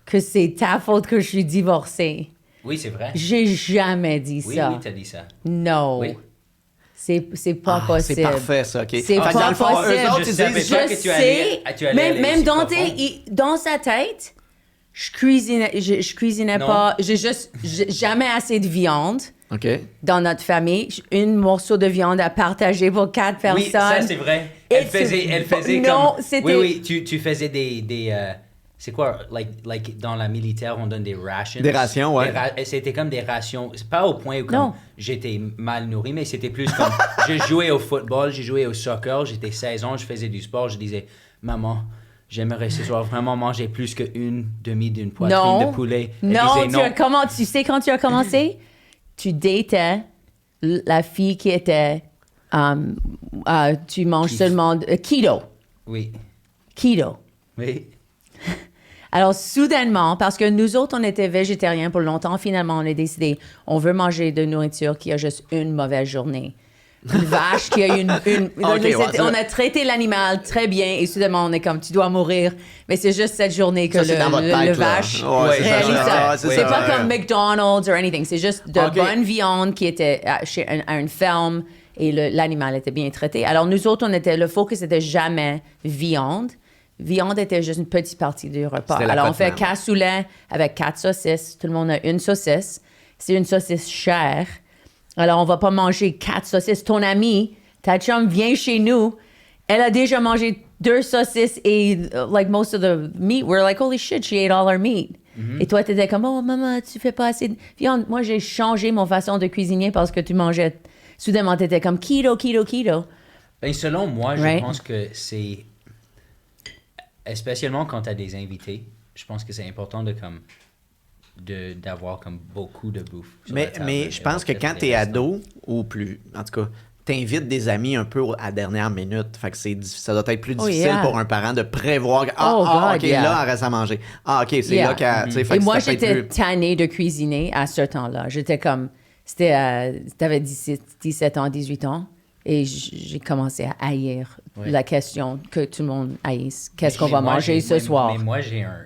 que c'est ta faute que je suis divorcée. Oui, c'est vrai. J'ai jamais dit Oui, ça. oui, t'as dit ça. Non. Oui. C'est pas Ah, possible. c'est parfait, ça, ok. C'est Fait que pas dans le fond, possible. eux autres, Je ils savais disent... pas Je que tu allais- sais, tu allais même, aller même aussi Dante, profond. dans sa tête, je cuisinais Non. pas, j'ai jamais assez de viande OK. dans notre famille. Un morceau de viande à partager pour 4 personnes. Oui, ça c'est vrai. Elle It's- faisait non, comme... c'était- Oui, tu faisais des c'est quoi, like dans la militaire, on donne des rations. Des rations, ouais. C'était comme des rations, c'est pas au point où comme Non. j'étais mal nourri, mais c'était plus comme, je jouais au football, j'ai joué au soccer, j'étais 16 ans, je faisais du sport, je disais, maman, j'aimerais ce soir vraiment manger plus qu'une demi d'une poitrine Non. de poulet. Elle Non, disait tu sais quand tu as commencé? Tu datais la fille qui était... tu manges seulement... keto. Oui, Keto. oui. Alors, soudainement, parce que nous autres, on était végétariens pour longtemps, finalement, on a décidé, on veut manger de nourriture qui a juste une mauvaise journée. Une vache qui a une Ok, ouais, ça- on a traité l'animal très bien et soudainement, on est comme, tu dois mourir. Mais c'est juste cette journée que Ça, c'est dans votre le tête, là. vache Ouais, c'est réalise ça. ça. Ouais, c'est C'est ça, pas ouais. comme McDonald's or anything. C'est juste de Ok. bonne viande qui était à une ferme et l'animal était bien traité. Alors, nous autres, le focus était jamais viande. Viande était juste une petite partie du repas. C'était la Alors, on côte fait même. cassoulet avec 4 saucisses. Tout le monde a une saucisse. C'est une saucisse chère. Alors, on va pas manger 4 saucisses. Ton amie, ta chum, vient chez nous. Elle a déjà mangé 2 saucisses et, like, most of the meat, we're like, holy shit, she ate all our meat. Et toi, t'étais comme, oh, maman, tu fais pas assez de viande. Moi, j'ai changé mon façon de cuisiner parce que tu mangeais. Soudainement, t'étais comme keto. Ben, selon moi, je Right. pense que c'est... Spécialement quand tu as des invités, je pense que c'est important d'avoir comme beaucoup de bouffe. sur la Mais table je et pense que pas quand des t'es restants. ado, ou plus, en tout cas, t'invites des amis un peu à la dernière minute. Fait que ça doit être plus difficile yeah. pour un parent de prévoir. OK, God, yeah. là, elle reste à manger. OK, c'est Yeah. là qu'elle... fait Et que moi, ça peut être j'étais plus- tannée de cuisiner à ce temps-là. J'étais comme... T'avais 17 ans, 18 ans. Et j'ai commencé à haïr Ouais. la question que tout le monde haïsse. Qu'est-ce qu'on Mais va moi, manger ce soir? Mais moi, j'ai un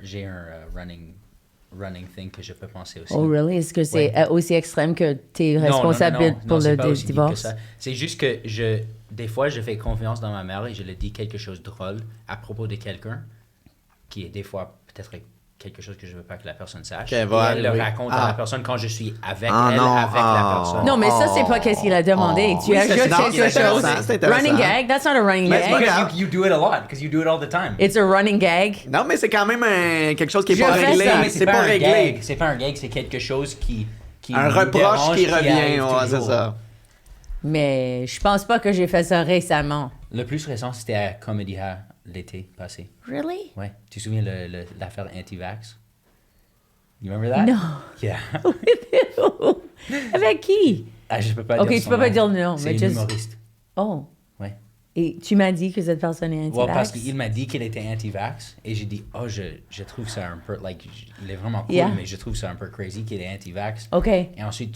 running thing que je peux penser aussi. Oh, really? Est-ce que c'est Ouais. aussi extrême que tu es Non, responsable non, pour c'est le pas aussi deep que divorce? ça. C'est juste que des fois, je fais confiance dans ma mère et je lui dis quelque chose de drôle à propos de quelqu'un qui est des fois peut-être quelque chose que je veux pas que la personne sache. Qu'elle Et va elle le arriver. raconte à la personne quand je suis avec Ah, elle, non, avec la personne. Non, mais ça, c'est pas qu'est-ce qu'il a demandé. Tu Oui, ajoutes c'est- non, quelque c'est chose. intéressant, c'est intéressant. Running gag? That's not a running Mais c'est pas gag. grave. Because you do it a lot, because you do it all the time. It's a running gag. Non, mais c'est quand même quelque chose qui est Je pas fais réglé. ça. Mais C'est pas un réglé. gag. C'est pas un gag, c'est quelque chose qui Un nous reproche dérange, qui revient, arrive ouais, c'est toujours. ça. Mais je pense pas que j'ai fait ça récemment. Le plus récent, c'était à Comedy Ha l'été passé. Really? Ouais. Tu te souviens de l'affaire anti-vax? You remember that? Non. Yeah. Avec qui? Ah, je peux pas Ok, dire tu son peux pas nom. dire le nom, C'est mais une juste- humoriste. Oh. Ouais. Et tu m'as dit que cette personne est Ouais, parce anti-vax? qu'il m'a dit qu'il était anti-vax et j'ai dit, oh, je trouve ça un peu, il est vraiment cool, Yeah. mais je trouve ça un peu crazy qu'il est anti-vax. OK. Et ensuite,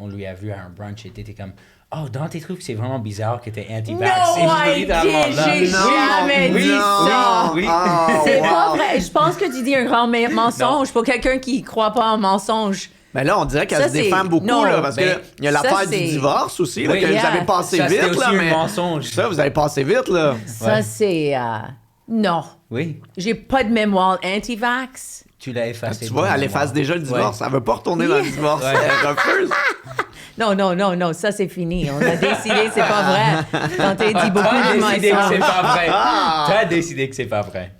on lui a vu à un brunch et t'étais comme, oh, dans tes trucs, c'est vraiment bizarre que t'es anti-vax. No Et je littéralement idea, là. j'ai jamais oui, dit oui, ça. oui. Oh, C'est wow. pas vrai. Je pense que tu dis un grand mensonge pour quelqu'un qui croit pas en mensonge. Mais là, on dirait qu'elle Ça, se défend c'est- beaucoup, non, là, parce ben, qu'il y a ça, l'affaire du c'est- divorce aussi, là, Oui, que yeah. vous avez passé Ça, c'était vite, aussi là, un mais... mensonge. Ça, vous avez passé vite, là. Ça, Ouais. c'est... non. Oui, J'ai pas de mémoire anti-vax. tu l'as effacé. Tu de vois, ton elle mémoire. efface déjà le divorce. Ouais. Elle veut pas retourner dans le divorce. Ouais. Elle refuse. Non, ça c'est fini. On a décidé, c'est pas vrai. Quand t'as dit beaucoup T'as de décidé que c'est mensonges. pas vrai. T'as décidé que c'est pas vrai.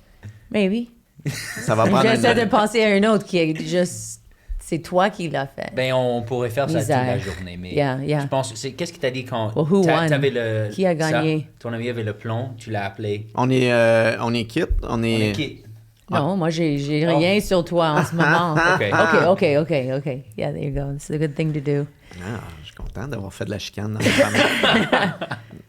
Mais oui. Ça va prendre J'essaie de une... penser à un autre qui est juste... C'est toi qui l'as fait. Ben, on pourrait faire ça toute Misère. la journée, mais Yeah. je pense... Qu'est-ce que t'as dit quand... Well, who won? T'avais le... Qui a gagné? Ton ami avait le plomb, tu l'as appelé. On est quitte. On On est... est quitte. Non, moi, j'ai rien sur toi en ce moment. Ok. OK. Yeah, there you go. It's a good thing to do. Ah, je suis content d'avoir fait de la chicane dans la famille.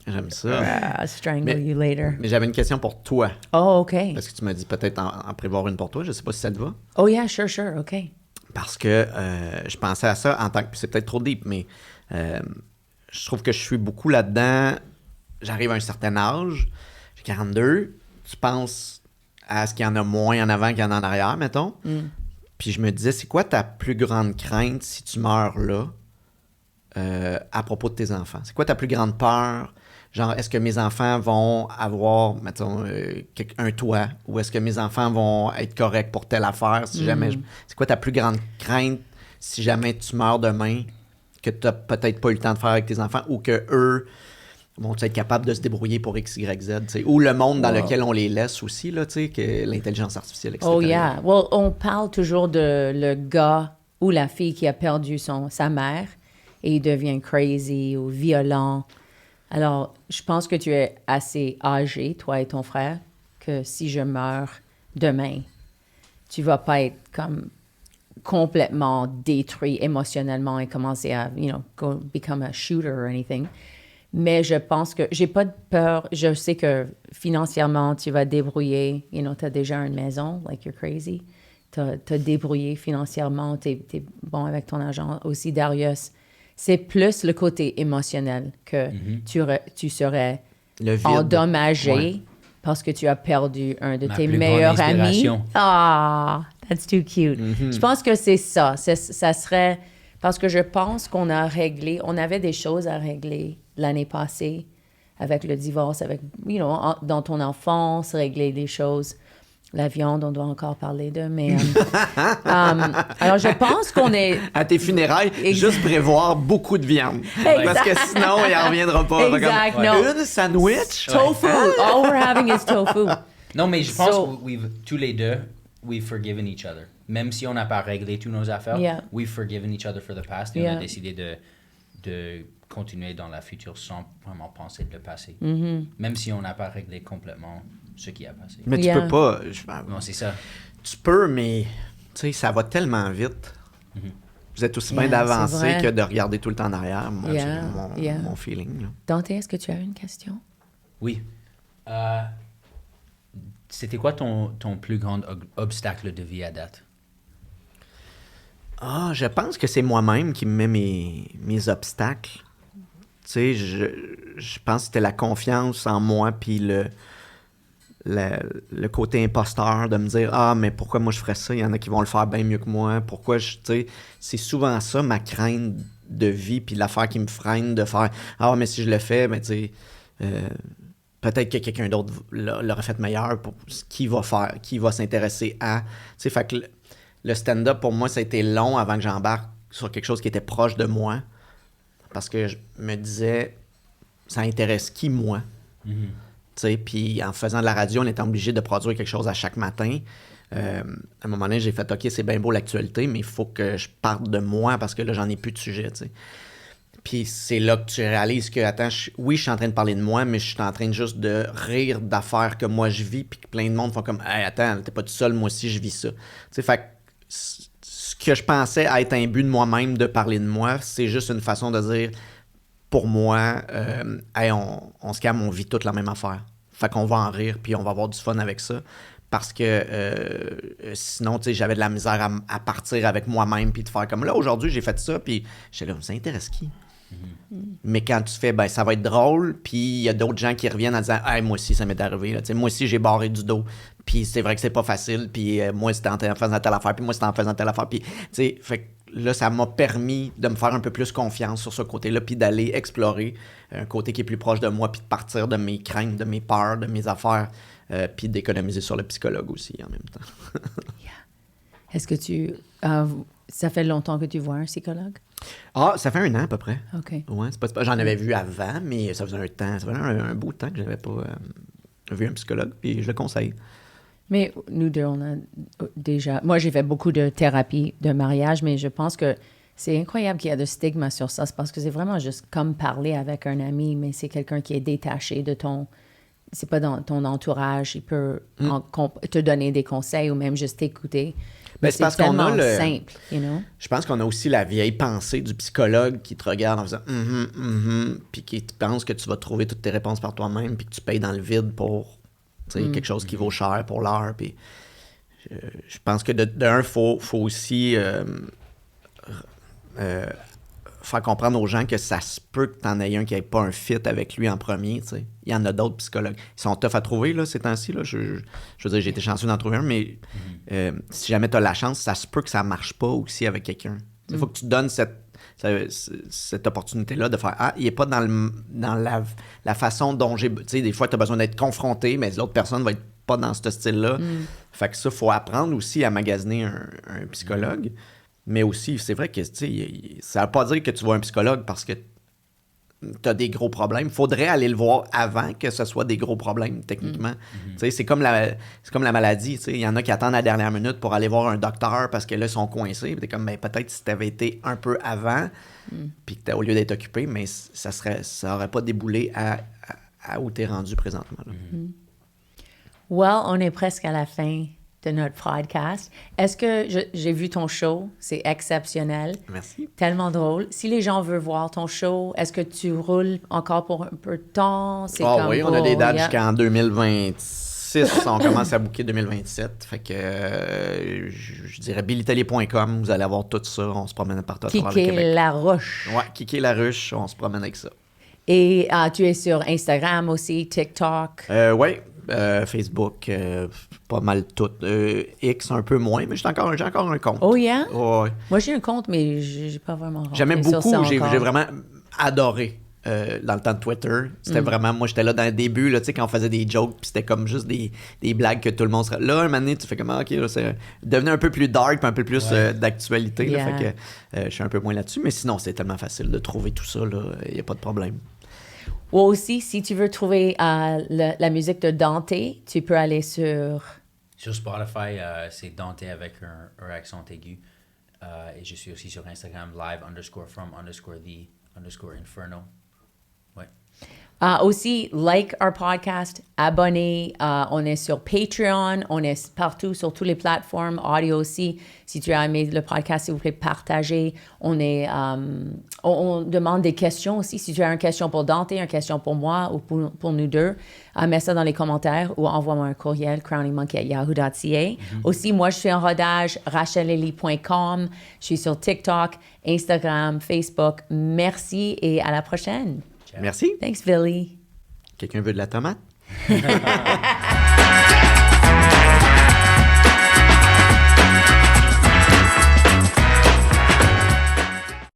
J'aime ça. I'll strangle Mais- you later. Mais j'avais une question pour toi. Oh, OK. Parce que tu m'as dit peut-être en prévoir une pour toi. Je sais pas si ça te va. Oh, yeah, sure, OK. Parce que je pensais à ça en tant que... puis c'est peut-être trop deep, mais je trouve que je suis beaucoup là-dedans. J'arrive à un certain âge. J'ai 42. Tu penses à ce qu'il y en a moins en avant qu'il y en a en arrière, mettons. Puis je me disais, c'est quoi ta plus grande crainte si tu meurs là à propos de tes enfants? C'est quoi ta plus grande peur? Genre, est-ce que mes enfants vont avoir, mettons, un toit? Ou est-ce que mes enfants vont être corrects pour telle affaire? Si jamais c'est quoi ta plus grande crainte si jamais tu meurs demain que tu n'as peut-être pas eu le temps de faire avec tes enfants ou que eux vont être capables de se débrouiller pour X, Y, Z? T'sais? Ou le monde dans lequel on les laisse aussi, là, que l'intelligence artificielle, etc. Oh, yeah. Well, on parle toujours de le gars ou la fille qui a perdu sa mère et il devient crazy ou violent. Alors, je pense que tu es assez âgé, toi et ton frère, que si je meurs demain, tu vas pas être comme complètement détruit émotionnellement et commencer à, go become a shooter or anything. Mais je pense que j'ai pas de peur. Je sais que financièrement, tu vas te débrouiller. Tu as déjà une maison, like you're crazy. T'as débrouillé financièrement, t'es bon avec ton argent. Aussi, Darius, c'est plus le côté émotionnel que tu serais Le vide. endommagé Ouais. parce que tu as perdu un de Ma tes plus meilleurs grande amis. inspiration. Ah, that's too cute. Je pense que c'est ça. Ça serait... Parce que je pense qu'on a réglé... On avait des choses à régler l'année passée avec le divorce, avec, dans ton enfance, régler des choses. La viande, on doit encore parler de, mais... alors, je pense qu'on est... À tes funérailles, juste prévoir beaucoup de viande. Exact. Parce que sinon, il n'en reviendra pas. Exact, Comme, non. Une sandwich? Tofu! All we're having is tofu. Non, mais je pense So- que tous les deux, we've forgiven each other. Même si on n'a pas réglé toutes nos affaires, Yeah. we've forgiven each other for the past et on Yeah. a décidé de continuer dans la future sans vraiment penser de le passé. Même si on n'a pas réglé complètement ce qui a passé. Mais tu Yeah. peux pas. Non, c'est ça. Tu peux, mais tu sais, ça va tellement vite. Vous êtes aussi bien Yeah, d'avancer c'est vrai. que de regarder tout le temps en arrière. Moi, Yeah, c'est yeah. mon feeling. Là. Dante, est-ce que tu as une question? Oui. C'était quoi ton plus grand obstacle de vie à date? Ah, je pense que c'est moi-même qui me met mes obstacles. Tu sais, je pense que c'était la confiance en moi, puis le côté imposteur de me dire ah mais pourquoi moi je ferais ça, il y en a qui vont le faire bien mieux que moi, pourquoi tu sais, c'est souvent ça ma crainte de vie, puis l'affaire qui me freine de faire ah mais si je le fais, ben tu sais peut-être que quelqu'un d'autre l'aurait fait meilleur, pour qui va s'intéresser à, tu sais, fait que le stand-up pour moi ça a été long avant que j'embarque sur quelque chose qui était proche de moi, parce que je me disais ça intéresse qui moi. Puis en faisant de la radio, on était obligé de produire quelque chose à chaque matin. À un moment donné, j'ai fait « OK, c'est bien beau l'actualité, mais il faut que je parte de moi parce que là, j'en ai plus de sujet. » Puis c'est là que tu réalises que, attends, oui, je suis en train de parler de moi, mais je suis en train juste de rire d'affaires que moi je vis, puis que plein de monde font comme « Hey, attends, t'es pas tout seul, moi aussi, je vis ça. » Fait que ce que je pensais être un but de moi-même de parler de moi, c'est juste une façon de dire pour moi, hey, on se calme, on vit toute la même affaire. Fait qu'on va en rire, puis on va avoir du fun avec ça. Parce que sinon, tu sais, j'avais de la misère à partir avec moi-même, puis de faire comme là, aujourd'hui, j'ai fait ça, puis j'étais là, ça intéresse qui? Mais quand tu fais, ben, ça va être drôle, puis il y a d'autres gens qui reviennent en disant, hey, moi aussi, ça m'est arrivé. Là. Moi aussi, j'ai barré du dos, puis c'est vrai que c'est pas facile, puis moi, c'était en faisant telle affaire, puis moi, c'était en faisant telle affaire. Puis, tu sais, fait que là, ça m'a permis de me faire un peu plus confiance sur ce côté-là, puis d'aller explorer un côté qui est plus proche de moi, puis de partir de mes craintes, de mes peurs, de mes affaires, puis d'économiser sur le psychologue aussi en même temps. Yeah. Est-ce que ça fait longtemps que tu vois un psychologue? Ah, ça fait 1 an à peu près. OK. Ouais, c'est pas, j'en avais vu avant, mais ça faisait un bout de temps que je n'avais pas vu un psychologue, puis je le conseille. Mais nous deux, on a déjà... Moi, j'ai fait beaucoup de thérapie de mariage, mais je pense que c'est incroyable qu'il y a de stigma sur ça. C'est parce que c'est vraiment juste comme parler avec un ami, mais c'est quelqu'un qui est détaché de ton... C'est pas dans ton entourage. Il peut te donner des conseils ou même juste t'écouter. Mais c'est parce qu'on a simple, you know? Je pense qu'on a aussi la vieille pensée du psychologue qui te regarde en faisant puis qui te pense que tu vas trouver toutes tes réponses par toi-même, puis que tu payes dans le vide pour quelque chose qui vaut cher pour l'heure. Puis je pense que d'un, faut aussi faire comprendre aux gens que ça se peut que t'en aies un qui n'ait pas un fit avec lui en premier. T'sais. Il y en a d'autres psychologues. Ils sont tough à trouver là, ces temps-ci. Là. Je veux dire, j'ai été chanceux d'en trouver un, mais si jamais tu as la chance, ça se peut que ça marche pas aussi avec quelqu'un. Il faut que tu donnes cette opportunité-là de faire « Ah, il n'est pas dans la façon dont j'ai... » Tu sais, des fois, tu as besoin d'être confronté, mais l'autre personne va être pas dans ce style-là. Fait que ça, il faut apprendre aussi à magasiner un psychologue. Mais aussi, c'est vrai que, tu sais, ça ne veut pas dire que tu vois un psychologue parce que tu as des gros problèmes. Il faudrait aller le voir avant que ce soit des gros problèmes, techniquement. Tu sais, c'est comme la maladie. Tu sais, il y en a qui attendent la dernière minute pour aller voir un docteur parce que là, ils sont coincés. T'es comme, ben, peut-être si tu avais été un peu avant, puis que au lieu d'être occupé, mais ça n'aurait pas déboulé à où tu es rendu présentement. Là. Well, on est presque à la fin de notre podcast. Est-ce que j'ai vu ton show? C'est exceptionnel. Merci. Tellement drôle. Si les gens veulent voir ton show, est-ce que tu roules encore pour un peu de temps? Oui, on a des dates jusqu'en 2026. On commence à booker 2027. Fait que je dirais billitelier.com. Vous allez avoir tout ça. On se promène partout à travers le Québec. Kiké Larouche. Ouais, Kiké Larouche. On se promène avec ça. Et tu es sur Instagram aussi, TikTok? Oui. Facebook, pas mal tout. X, un peu moins, mais j'ai encore un compte. Oh, yeah? Ouais. Moi, j'ai un compte, mais j'ai pas vraiment rentré J'aimais sur beaucoup. ça J'ai encore. vraiment adoré dans le temps de Twitter. C'était vraiment... Moi, j'étais là dans le début, là, tu sais, quand on faisait des jokes, puis c'était comme juste des blagues que tout le monde serait... Là, un moment donné, tu fais comme, OK, là, c'est devenu un peu plus dark, puis un peu plus d'actualité. Là, fait que je suis un peu moins là-dessus. Mais sinon, c'est tellement facile de trouver tout ça. Il n'y a pas de problème. Ou aussi, si tu veux trouver la musique de Dante, tu peux aller sur... Sur Spotify, c'est Dante avec un accent aigu. Et je suis aussi sur Instagram, live_from_the_inferno. Ouais. Aussi, like our podcast, abonnez. On est sur Patreon, on est partout sur toutes les plateformes, audio aussi. Si tu as aimé le podcast, s'il vous plaît, partagez. On demande des questions aussi. Si tu as une question pour Dante, une question pour moi ou pour nous deux, mets ça dans les commentaires ou envoie-moi un courriel, crowningmonkey@yahoo.ca. Aussi, moi, je suis en rodage, racheleli.com. Je suis sur TikTok, Instagram, Facebook. Merci et à la prochaine. Merci. Thanks, Billy. Quelqu'un veut de la tomate?